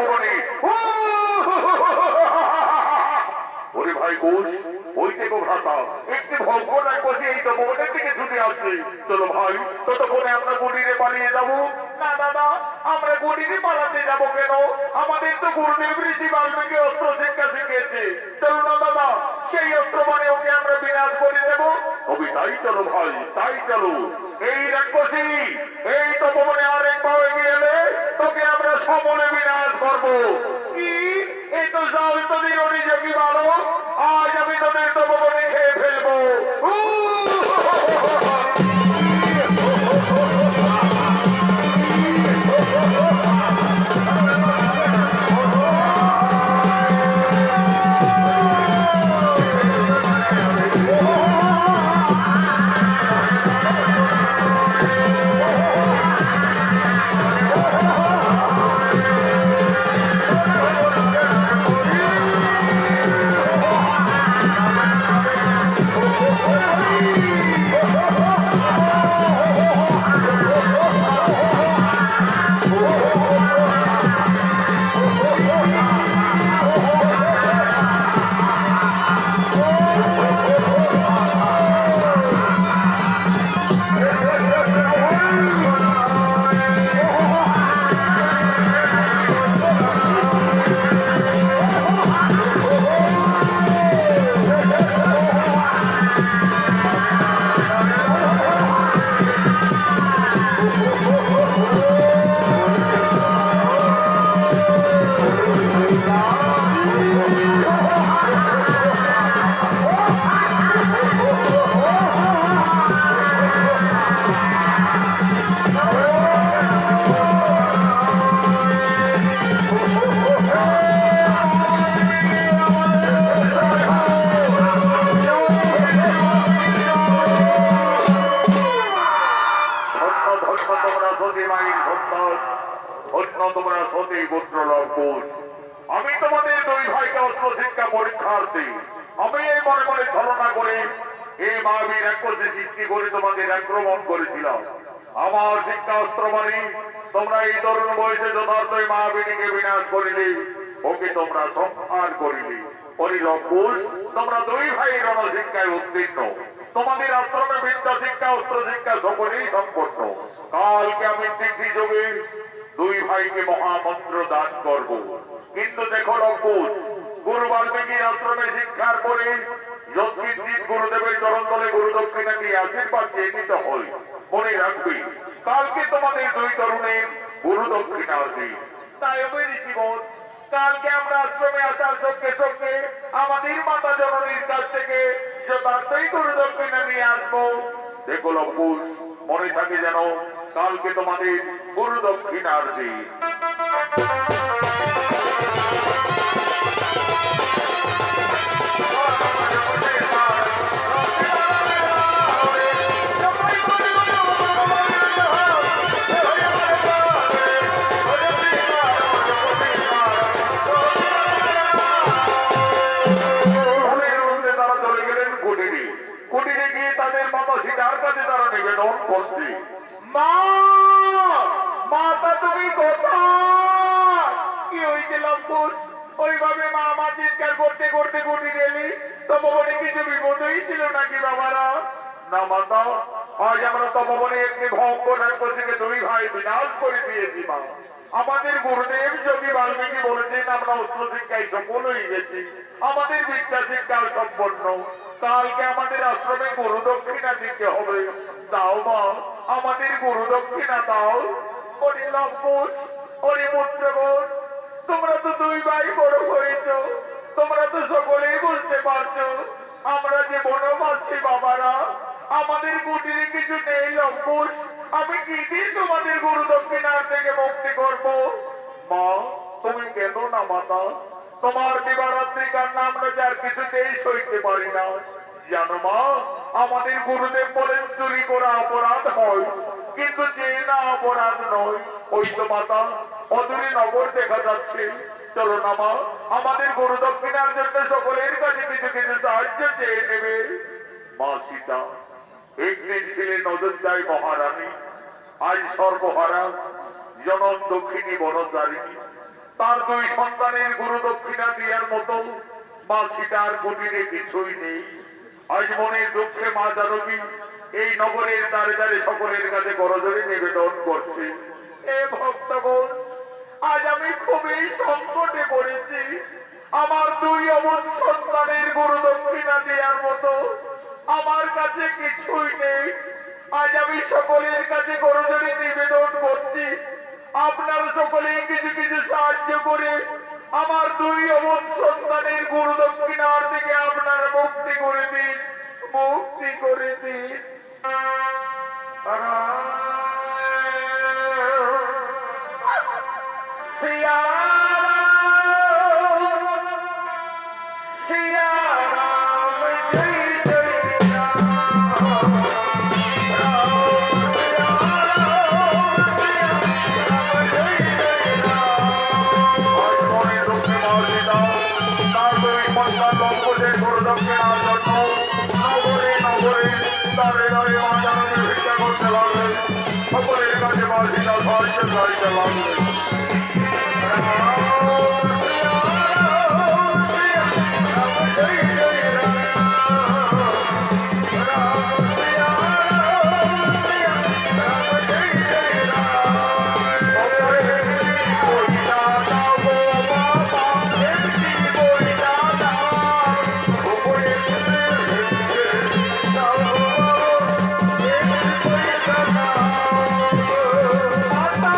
তপবনে। ওরে ভাই কোষ, ওই দেখো ভ্রাতা, একটি ভঙ্গ রাক্ষসী এই তপবনের দিকে ছুটে আসছে। চলো ভাই, ততক্ষণে আমরা কুটিরে পালিয়ে যাবো। না দাদা, আমরা গড়িতে পালাতে যাবো কেন? আমাদের তো গুরুদেব ঋষি বাল্মীকি অস্ত্র শিক্ষা শিখিয়েছে। চলো না দাদা, সেই অস্ত্র মানে ওকে আমরা বিনাশ করে দেবো। তবে তাই চলো ভাই, তাই চলো। এই রাক্ষসী এই তপবনে আর এক পাও এগিয়ে এলে তোকে আমরা সমলে বিনাশ করবো। কি? এই তো জল তোদের অভিযোগী বালক, আজ আমি তোদের তপবনে খেয়ে ফেলবো। আমি তোমাদের দুই ভাইকে অস্ত্র শিক্ষা পরীক্ষার্থী। আমি এই মনে মনে ছলনা করে এই মহাবীর রাক্ষসী সৃষ্টি করে তোমাদের আক্রমণ করেছিলাম। আমার শিক্ষা অস্ত্র মানি তোমরা এই তরুণ বয়সে যথার্থ মহাবীরকে বিনাশ করিলে, ওকে তোমরা সংহার করিলে। পরিলক্ষুষ তোমরা দুই ভাই রণশিক্ষায় উত্তীর্ণ। তোমাদের আশ্রমে বিদ্যা শিক্ষা অস্ত্র শিক্ষা সকলেই সম্পন্ন। কালকে আমি তিথি যোগে দুই ভাইকে মহামন্ত্র দান করব। কিন্তু দেখো লক্ষুষ, গুরু বাল্মীকির আশ্রমে শিক্ষার পরে যৎকিঞ্চিৎ গুরুদেবের চরণ তলে গুরু দক্ষিণা দিয়ে আশীর্বাদ চেয়ে নিতে হয়। মনে রাখবে কালকে তোমাদের দুই তরুণের গুরু দক্ষিণা আছে। তাই হবে ঋষিবর, কালকে আমরা আশ্রমে আসার সঙ্গে সঙ্গে আমাদের মাতা জননীর কাছ থেকে যথার্থই গুরু দক্ষিণা নিয়ে আসবো। দেখো লক্ষুষ, মনে থাকে যেন কালকে তোমাদের গুরু দক্ষিণার দিন। কুটিরে গিয়ে তাদের মাতা সীতার কাছে তারা নিবেদন করছে। মা, মাতা তুমি কোথায়? কি হয়েছে লম্বুর? ওইভাবে মা মা চিৎকার করতে করতে কুটিরে এলি, তপবনে কিছু বিপদ হয়েছিল নাকি বাবারা? না মাতা, আজ আমরা তপবনে একটি ভয়ঙ্কর রাক্ষসীকে দুই ভাই বিনাশ করে দিয়েছি। মা, আমাদের গুরুদেব যোগী বাল্মীকি বলেছেন আমরা অস্ত্র শিক্ষায় সফল হয়ে গেছি, আমাদের বিদ্যা শিক্ষাও সম্পন্ন। কালকে আমাদের আশ্রমে গুরু দক্ষিণা দিতে হবে। দাও মা, আমাদের গুরু দক্ষিণা দাও। ওরে লম্বুর, ওরে পুত্রবোধ, তোমরা তো দুই ভাই বড় হয়েছ, তোমরা তো সকলেই বুঝতে পারছো আমরা যে বনবাসী বাবারা, আমাদের কুটিরে কিছু নেই লম্বুর। আমি কি দিন তোমাদের গুরু দক্ষিণার থেকে মুক্তি করবো? মা, তুমি কেন না মাতা, তোমার দিবারাত্রি কান্না আমরা যার কিছুতেই সইতে পারি না। জানো মা, আমাদের গুরুদেব বলেন চুরি করা অপরাধ হয়, কিন্তু যে না অপরাধ নয়। ওই তো মাতা অদূরে নগর দেখা যাচ্ছে, চলো না মা, আমাদের গুরু দক্ষিণার জন্য সকলের কাছে কিছু কিছু সাহায্য চেয়ে নেবে। মা সীতা একদিন ছিলেন নজরদায় মহারানী, আজ সর্বহারা জনন দক্ষিণী বনচারিণী। তার দুই সন্তানের গুরু দক্ষিণা দেওয়ার মতো মা সীতার কুটিরে কিছুই নেই। আজ মনের দুঃখে মা জানকী এই নগরের দ্বারে দ্বারে সকলের কাছে করজোড়ে নিবেদন করছে। এ ভক্তগণ, আজ আমি খুবই সংকটে পড়েছি। আমার দুই অমন সন্তানের গুরু দক্ষিণা দেওয়ার মতো আমার কাছে কিছুই নেই। আজ আমি সকলের কাছে করজোড়ে নিবেদন করছি, আপনার সকলেই কিছু কিছু সাহায্য করে আমার দুই অমন সন্তানের গুরু দক্ষিণার থেকে আপনার মুক্তি করে দিন, মুক্তি করে দিন। সিয়া সিয়া রাম জয় জয় রাম আজ মনের দুঃখে মা সীতা তার দুই সন্তান দম্পতির গুরু দক্ষিণার জন্য নগরে নগরে দ্বারে দ্বারে মা জানকীর ভিক্ষা করতে লাগলেন। সকলের কাছে মা সীতা সাহায্য চাইতে লাগলেন। মাতা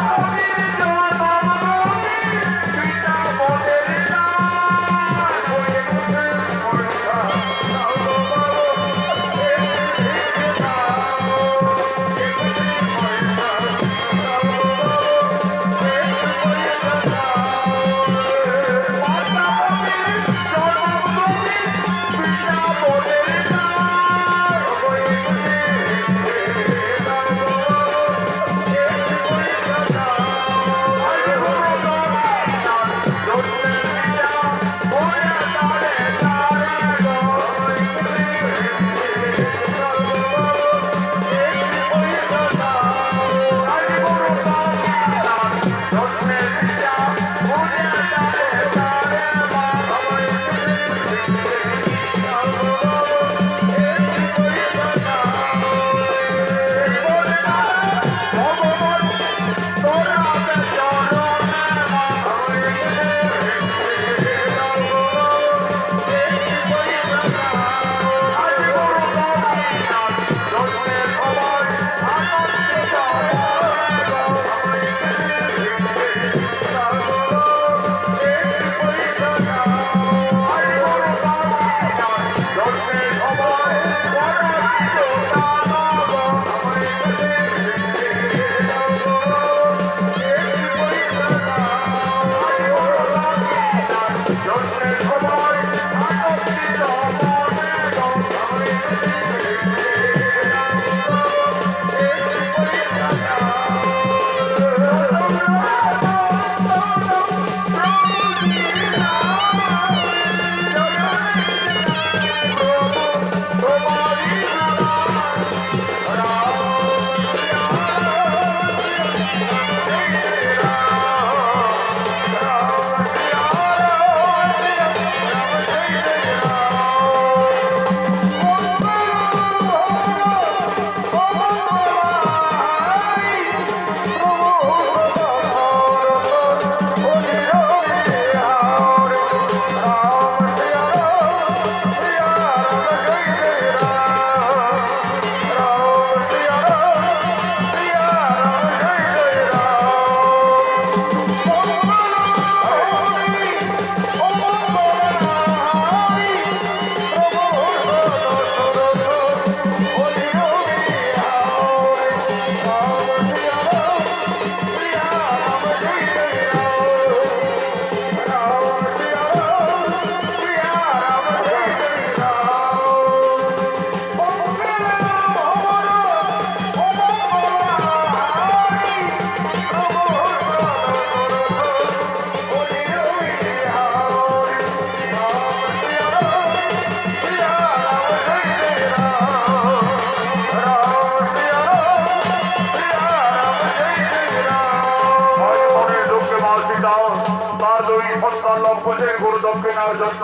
তার দুই সন্তান লম্পটের গরু দক্ষিণার জন্য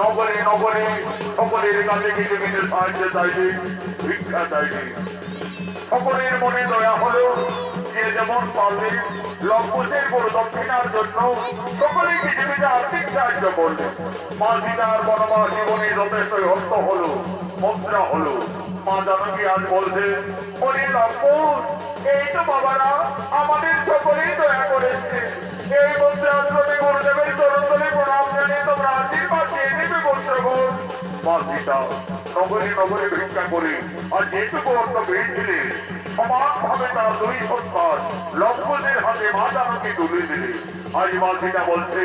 নগরে নগরে সকলের কাছে কিছু কিছু সাহায্য চাইবে, ভিক্ষা চাইবে। সকলের মনে দয়া হলো, যে যেমন পারলে লম্পটের গরু দক্ষিণার জন্য সকলে কিছু কিছু আর্থিক সাহায্য করলেন। মা সীতার বনবাস জীবনে যথেষ্ট অর্থ হলো, মুদ্রা হলো। মা জানকী আজ বলছে, ওরে লম্পট, এই তো বাবারা আমাদের সকলেই দয়া করেছে। এই মধ্যে আশ্রমে গুরুদেবের চরণ তলে প্রণাম জানিয়ে তোমরা আশীর্বাদ দিয়ে নেবে বন্ধুগণ। মা সীতা নগরে নগরে ভিক্ষা করে আর যেটুকু অর্থ পেয়েছিলে সমানভাবে তার দুই সন্তান লম্পটের হাতে মা জানকী তুলে দিলে। আজ মা সীতা বলছে,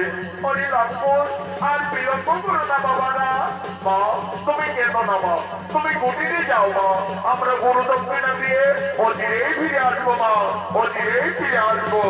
ওরে লম্পট, আর বিলম্ব করো না বাবারা। মা তুমি কেন না মা, তুমি কুটিরে যাও মা, আমরা গরু দক্ষিণা দিয়ে অচিরেই ফিরে আসবো মা, অচিরেই ফিরে আসবো।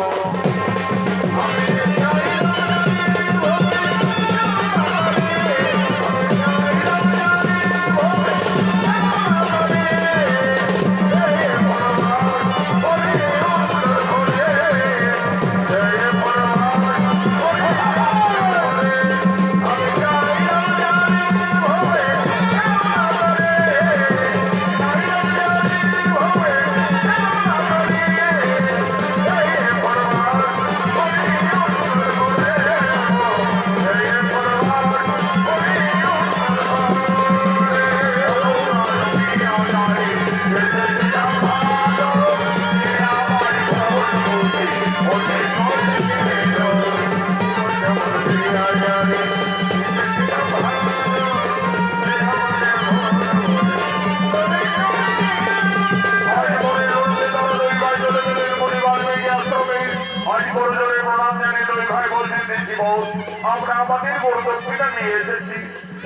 আমরা আমাদের গরু দক্ষিণা নিয়ে এসেছি,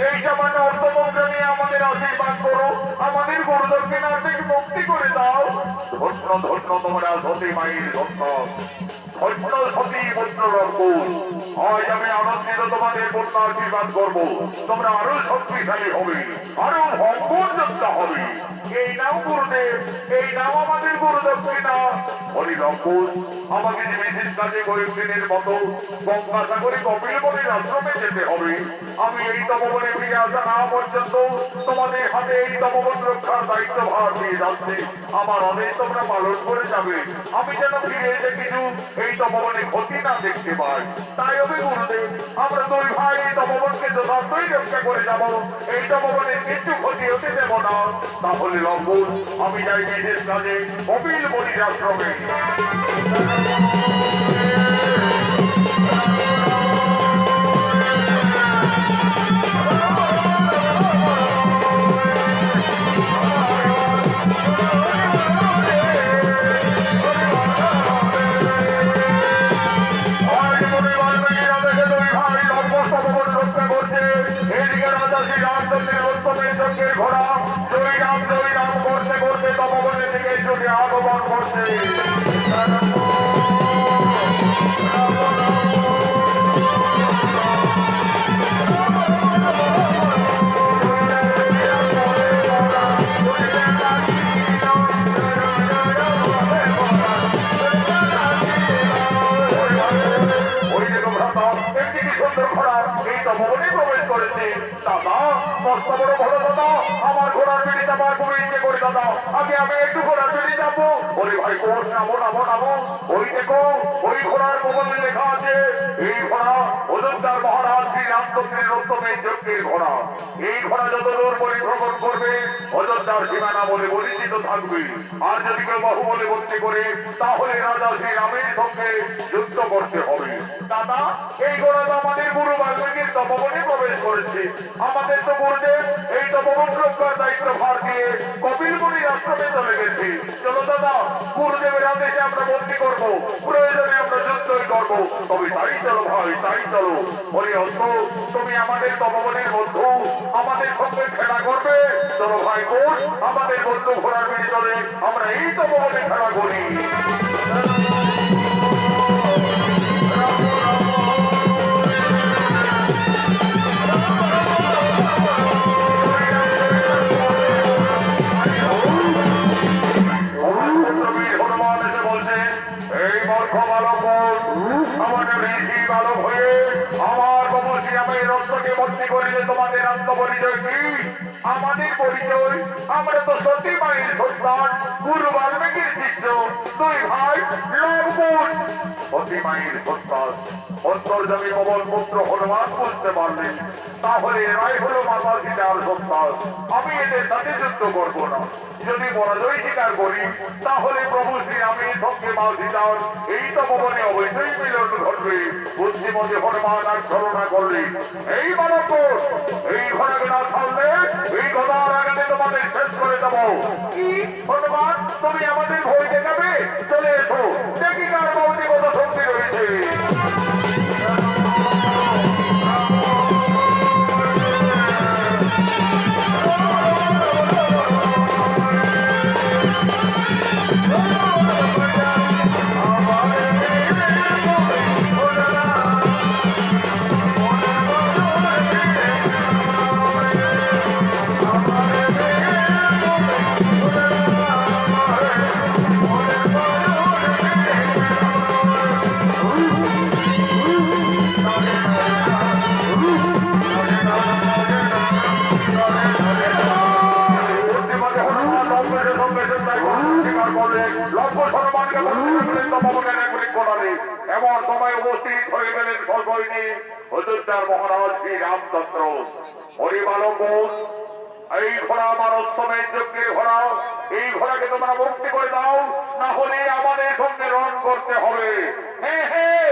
এই সামান্য অর্থমন্ত্র নিয়ে আমাদের আশীর্বাদ করো, আমাদের গরু দক্ষিণা থেকে মুক্তি করে দাও। ধন্য ধন্য তোমরা সতী মায়ের ধন্য, ধন্য সতী পুত্রর কুল। আজ আমি আনন্দিত তোমাদের পূর্ণ আশীর্বাদ করবো, তোমরা আরো শক্তিশালী হবে, আরো ভঙ্গুর যোদ্ধা হবে। এই নাও গুরুদেব, এই নাও আমাদের গুরু দক্ষিণা। হরি লম্পট, আমাকে যে বিশেষ কাজে গরিব দিনের মতো গঙ্গাসাগরে কপিলবনের আশ্রমে যেতে হবে। আমি এই তপবনে ফিরে আসা না পর্যন্ত তোমাদের হাতে এই তপবন রক্ষার দায়িত্ব ভার দিয়ে যাচ্ছে। আমার আদেশ তোমরা পালন করে যাবে, আমি যেন ফিরে এসে কিছু এই তপবনে ক্ষতি না দেখতে পাই। তাই হবে গুরুদেব, আমরা দুই ভাই এই তপবনকে যথার্থই রক্ষা করে যাব, এই তপবনের কিছু ক্ষতি হতে দেব না। তাহলে লম্পট, আমি যাই বিশেষ কাজে কপিলবনির আশ্রমে। আগমন করছে। আমার ঘোড়ার পিড়ি আমার খুবই ইচ্ছে করে দাদা, আগে আমি একটু ঘোড়ার পিড়ি যাবো। ওরে ভাই কোচ, নামো নামো নামো। ওই দেখো, ওই ঘোড়ার মোবাইলে লেখা আছে, এই ঘোড়া অযোধ্যার মহারাজ শ্রী রামচন্দ্রের উত্তমের যজ্ঞের ঘোড়া। এই ঘোড়া যত দূর পরিভ্রমণ করবে অযোধ্যার সীমানা বলে পরিচিত থাকবে। আর যদি কেউ বাহুবলে ভর্তি করে, তাহলে রাজা শ্রী রামের সঙ্গে যুদ্ধ করতে হবে। দাদা, এই ঘোড়া তো আমাদের গুরু বাল্মীকির তপবনে প্রবেশ করেছে। আমাদের তো গুরুদেব এই তপবন রক্ষার দায়িত্ব ভার দিয়ে কপিলমুনির আশ্রমে চলে গেছে। চলো দাদা, গুরুদেবের আদেশে আমরা বন্দী করবো, প্রয়োজনে আমরা যুদ্ধই করবো। তবে তাই চলো ভাই, তাই চলো। হরি অন্ত, তুমি আমাদের তপবনের বন্ধু, আমাদের সঙ্গে খেলা করবে। চলো ভাই কোচ, আমাদের বন্ধু ঘোড়ার পিড়ি চলে, আমরা এই তপবনে খেলা করি। হনুমান এসে বলছে, এই মূর্খ বালক, আমাকে বেশি বালক হয়ে আমার বাবুজি আমি রক্তকে ভর্তি করিলে তোমাদের আত্মপরিচয় কি? আমাদের পরিচয় আমরা তো সতী মায়ের সন্তান গুরু বাল্মীকির শিষ্য দুই ভাই লবকুশ। সতী মায়ের সন্তান অন্তর্জামী পবন পুত্র হনুমান বুঝতে পারলেন তাহলে এরাই হলো মাতা সীতার সন্তান। আমি এদের সাথে যুদ্ধ করবো না। যদি পরাজয় স্বীকার করি তাহলে প্রভু শ্রীরামের সঙ্গে মা সীতার এই তপবনে অবশ্যই মিলন ঘটবে। বুদ্ধিমতী হনুমান আর ছলনা করলে এই বালক এই ঘোড়াকে না ছাড়লে এই গদার আগে তোমাদের শেষ করে দেবো। কি হনুমান তুমি আমাদের ভয় দেখাবে? চলে এসো দেখি কার মৌলিকগত শক্তি রয়েছে। এমন সময় উপস্থিত হয়ে গেলেন সসৈনিক অযোধ্যার মহারাজ শ্রী রামচন্দ্র। হরিবালক এই ঘোড়া আমার অশ্বমেধ যজ্ঞের ঘোড়া, এই ঘোড়াকে তোমরা মুক্তি করে দাও, না হলে আমাদের সঙ্গে রণ করতে হবে। হ্যাঁ হ্যাঁ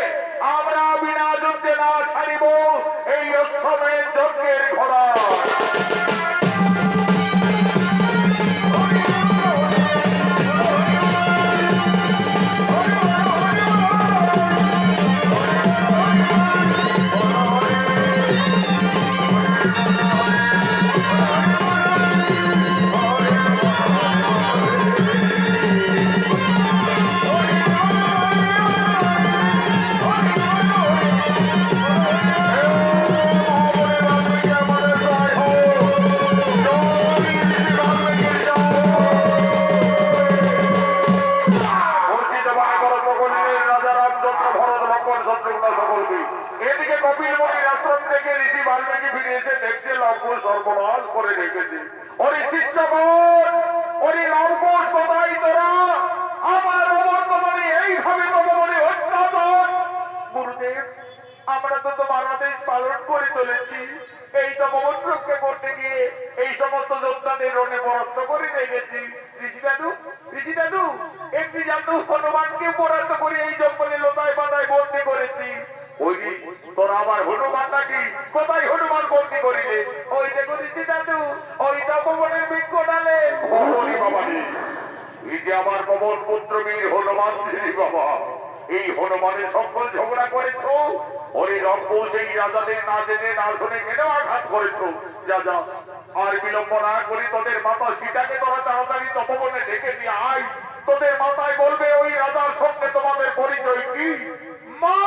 আমরা বিনা যুদ্ধে না ছাড়িব এই অশ্বমেধ যজ্ঞের ঘোড়া। এদিকে কপিল মুনির আশ্রম থেকে ঋষি বাল্মীকি ফিরে এসে দেখছে লবকুশ সর্বনাশ করে রেখেছে। ওরে শিষ্যগণ, ওরে লবকুশ কোথায় তোরা? আমার অবর্তমানে এইভাবে তপবনে অত্যাচার। গুরুদেব আমরা তো তোমার আদেশ পালন করে চলেছি। এই তপবন রক্ষা করতে গিয়ে এই সমস্ত যোদ্ধাদের রণে পরাস্ত করে রেখেছি। ঋষি দাদু একটি জাদু হনুমানকে পরাস্ত করে এই জঙ্গলে লোতায় পাতায় বন্দি করেছি। ওই তোরা আমার হনুমান নাকি? কোথায় হনুমান বন্দি করিলে? ওই দেখো ঋষি দাদু ওই তপবনের বৃক্ষ ডালে। এই যে আমার পবন পুত্র বীর হনুমান বাবা, এই হনুমানের সকল ঝগড়া করেছো। ওরে রঙ্গ সেই রাজাদের না জেনে না শুনে কেন আঘাত করেছো? যা যা আর বিলম্ব না করি তোদের মাতা সীতাকে তোরা তাড়াতাড়ি তপবনে ডেকে নিয়ে আয়। তোদের মাতায় বলবে ওই রাজার সঙ্গে তোমাদের পরিচয় কি। মা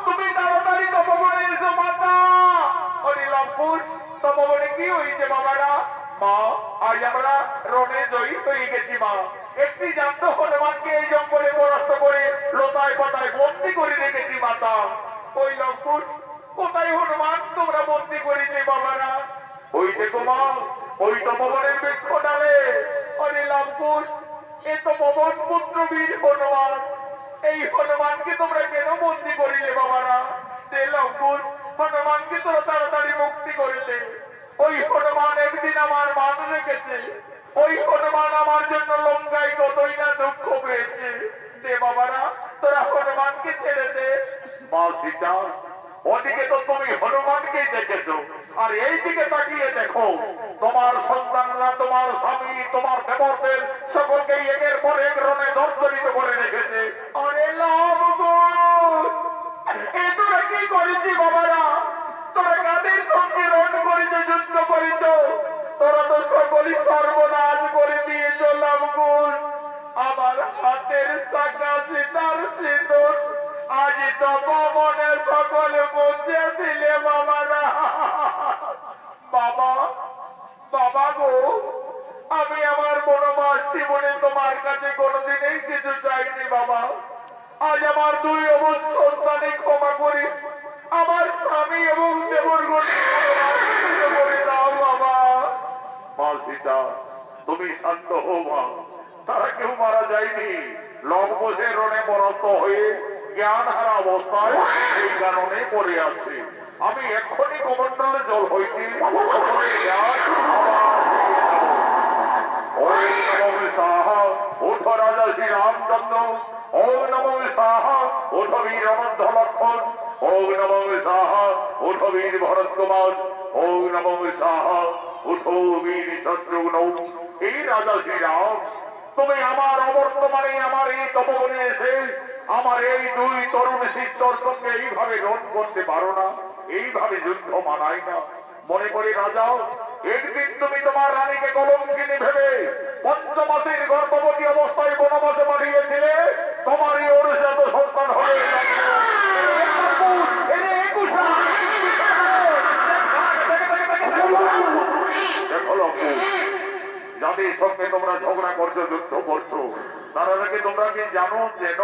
তুমি তাড়াতাড়ি তপবনে এসো মাতা। ওরে লবকুশ তপবনে কি হয়েছে বাবারা? মা আজ আমরা রণে জয়ী হয়ে গেছি মা। একটি জান্ত হনুমানকে এই জঙ্গলে পরাস্ত করে লোতায় পাতায় বন্দি করে রেখেছি মাতা। ওই লবকুশ কোথায় হনুমান তোমরা বন্দি করেছে বাবারা? ওই দেখো মা ওই তপবনের বৃক্ষ ডালে। ওরে লবকুশ এ তো পবন পুত্র বীর হনুমান। এই হনুমানকে তোমরা কেন বন্দি করিলে বাবারা? লবকুশ হনুমানকে তোরা তাড়াতাড়ি মুক্তি করেছে। ওই হনুমান একদিন আমার মান রেখেছে। ওই হনুমান আমার জন্য লঙ্কায় কতই না দুঃখ পেয়েছে। দে বাবারা তোরা হনুমানকে ছেড়ে দে। মা সীতা ওদিকে তো তুমি হনুমানকেই দেখেছো, আর এই দিকে তাকিয়ে দেখো তোমার সন্তানরা তোমার স্বামী তোমার দেবরদের সকলকেই একের পর এক রণে জর্জরিত করে রেখেছে। আরে লবকুশ এ তোরা কি করেছি বাবারা? তোরা কাদের সঙ্গে রণ করেছ, যুদ্ধ করেছ? তোরা তো সকলই সর্বনাশ করে দিয়েছ লবকুশ। আমার হাতের শাখা সীতার সিঁদুর আজ তপবনে সকল মুছে দিলে বাবারা। বাবা বাবা গো আমি আমার বনবাস জীবনে তোমার কাছে কোনোদিনই কিছু চাইনি বাবা। আজ আমার দুই অবুঝ সন্তানে ক্ষমা করি তুমি শান্ত হো মা, তারা কেউ মারা যায়নি, লবকোষের রণে পরাস্ত হয়ে জ্ঞান হারা অবস্থায় এই কারণে পড়ে আছে। আমি এক্ষুনি কমণ্ডলে জল হইতে সকলের জ্ঞান আবার ফিরিয়ে দেব। ওম নমঃ সাহা ওঠ রাজা শ্রী রামচন্দ্র, ওম নমঃ সাহা ওঠ বীর অনন্ত লক্ষণ, ওম নমঃ সাহা ওঠ বীর ভরত কুমার, ওম নমঃ সাহা ওঠ বীর শত্রুঘ্ন। এই রাজা শ্রীরাম, তুমি আমার অবর্তমানে আমার এই তপবনে এসে আমার এই দুই তরুণ শিষ্যর সঙ্গে এইভাবে রণ করতে পারো না? এইভাবে যুদ্ধ মানায় না। মনে করি রাজা, একদিন তুমি তোমার রানীকে কলঙ্কিনী ভেবে পঞ্চমাসের গর্ভবতী অবস্থায় বনবাসে পাঠিয়েছিলে, তোমারই অভিশাপ সন্তান হয়ে দেখো লক্ষ্য, যাদের সঙ্গে তোমরা ঝগড়া করছো, যুদ্ধ করছো, তারা নাকি তোমরা কি জানো যেন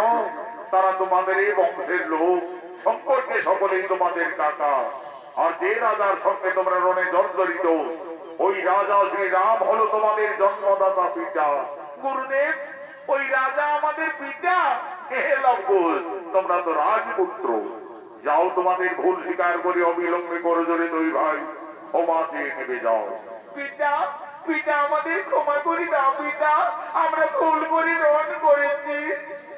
তারা তোমাদের এই বংশের লোক, সম্পর্কে সকলেই তোমাদের কাকা। আর যে রাজার সঙ্গে তোমরা রণে জর্জরিত, ওই রাজা শ্রী রাম হলো তোমাদের জন্মদাতা পিতা। গুরুদেব, ওই রাজা আমাদের পিতা? হে লঙ্কুল, তোমরা তো রাজপুত্র। যাও, তোমাদের ভুল স্বীকার করে অবিলম্বে করে জোরে দুই ভাই ক্ষমা চেয়ে নেবে যাও। পিতা, পিতা আমাদের ক্ষমা করি দাও পিতা, আমরা ভুল করে রণ করেছি।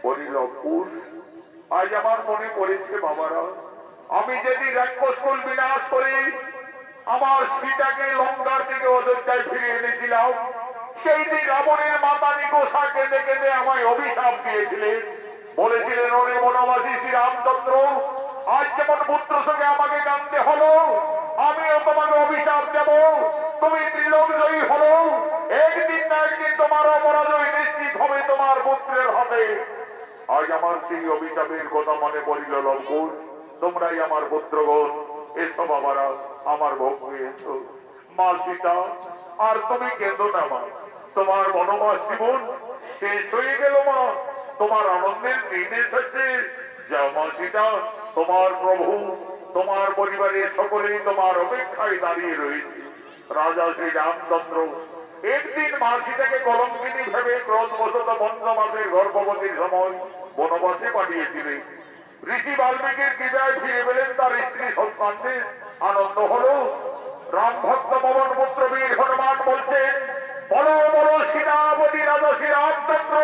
পরিলঙ্কুল, আজ আমার মনে পড়েছে বাবারা, আমি যদি রাক্ষসকুল বিনাশ করি আমার সীতাকে লঙ্কার থেকে অযোধ্যায় ফিরিয়ে এনেছিলাম, সেই দিন রাবণের মাতা নিকোষা কেঁদে কেঁদে আমায় অভিশাপ দিয়েছিলেন। বলেছিলেন, ওরে বনবাসী শ্রী রামচন্দ্র, আজ যেমন পুত্র সঙ্গে আমাকে কাঁদতে হলো, আমিও তোমাকে অভিশাপ দেব। তুমি ত্রিলোক জয়ী হলো, একদিন না একদিন তোমার অপরাজয় নিশ্চিত হবে তোমার পুত্রের হাতে। আজ আমার সেই অভিশাপের কথা মনে পড়িল লঙ্কুল। তোমরাই আমার পুত্রগণ, এসো বাবারা, আমার ভক্তি এসো। মা সীতা, আর তুমি কেঁদো না মা, তোমার বনবাস জীবন শেষ হয়ে গেল মা, তোমার আনন্দের দিন এসেছে। যাও মা সীতা, তোমার প্রভু তোমার পরিবারের সকলেই তোমার অপেক্ষায় দাঁড়িয়ে রয়েছে। রাজা শ্রী রামচন্দ্র একদিন মা সীতাকে কলঙ্কিনী ভেবে ক্রোধবশত পঞ্চমাসের গর্ভবতীর সময় বনবাসে পাঠিয়েছিলেন। ঋষি বাল্মীকির বিদায় ফিরে পেলেন তার স্ত্রী সন্তানদের, আনন্দ হলো। রাম ভক্ত পবন পুত্র বীর হনুমান বলছেন, বলো বলো সেনাপতি রাজা শ্রী রামচন্দ্র,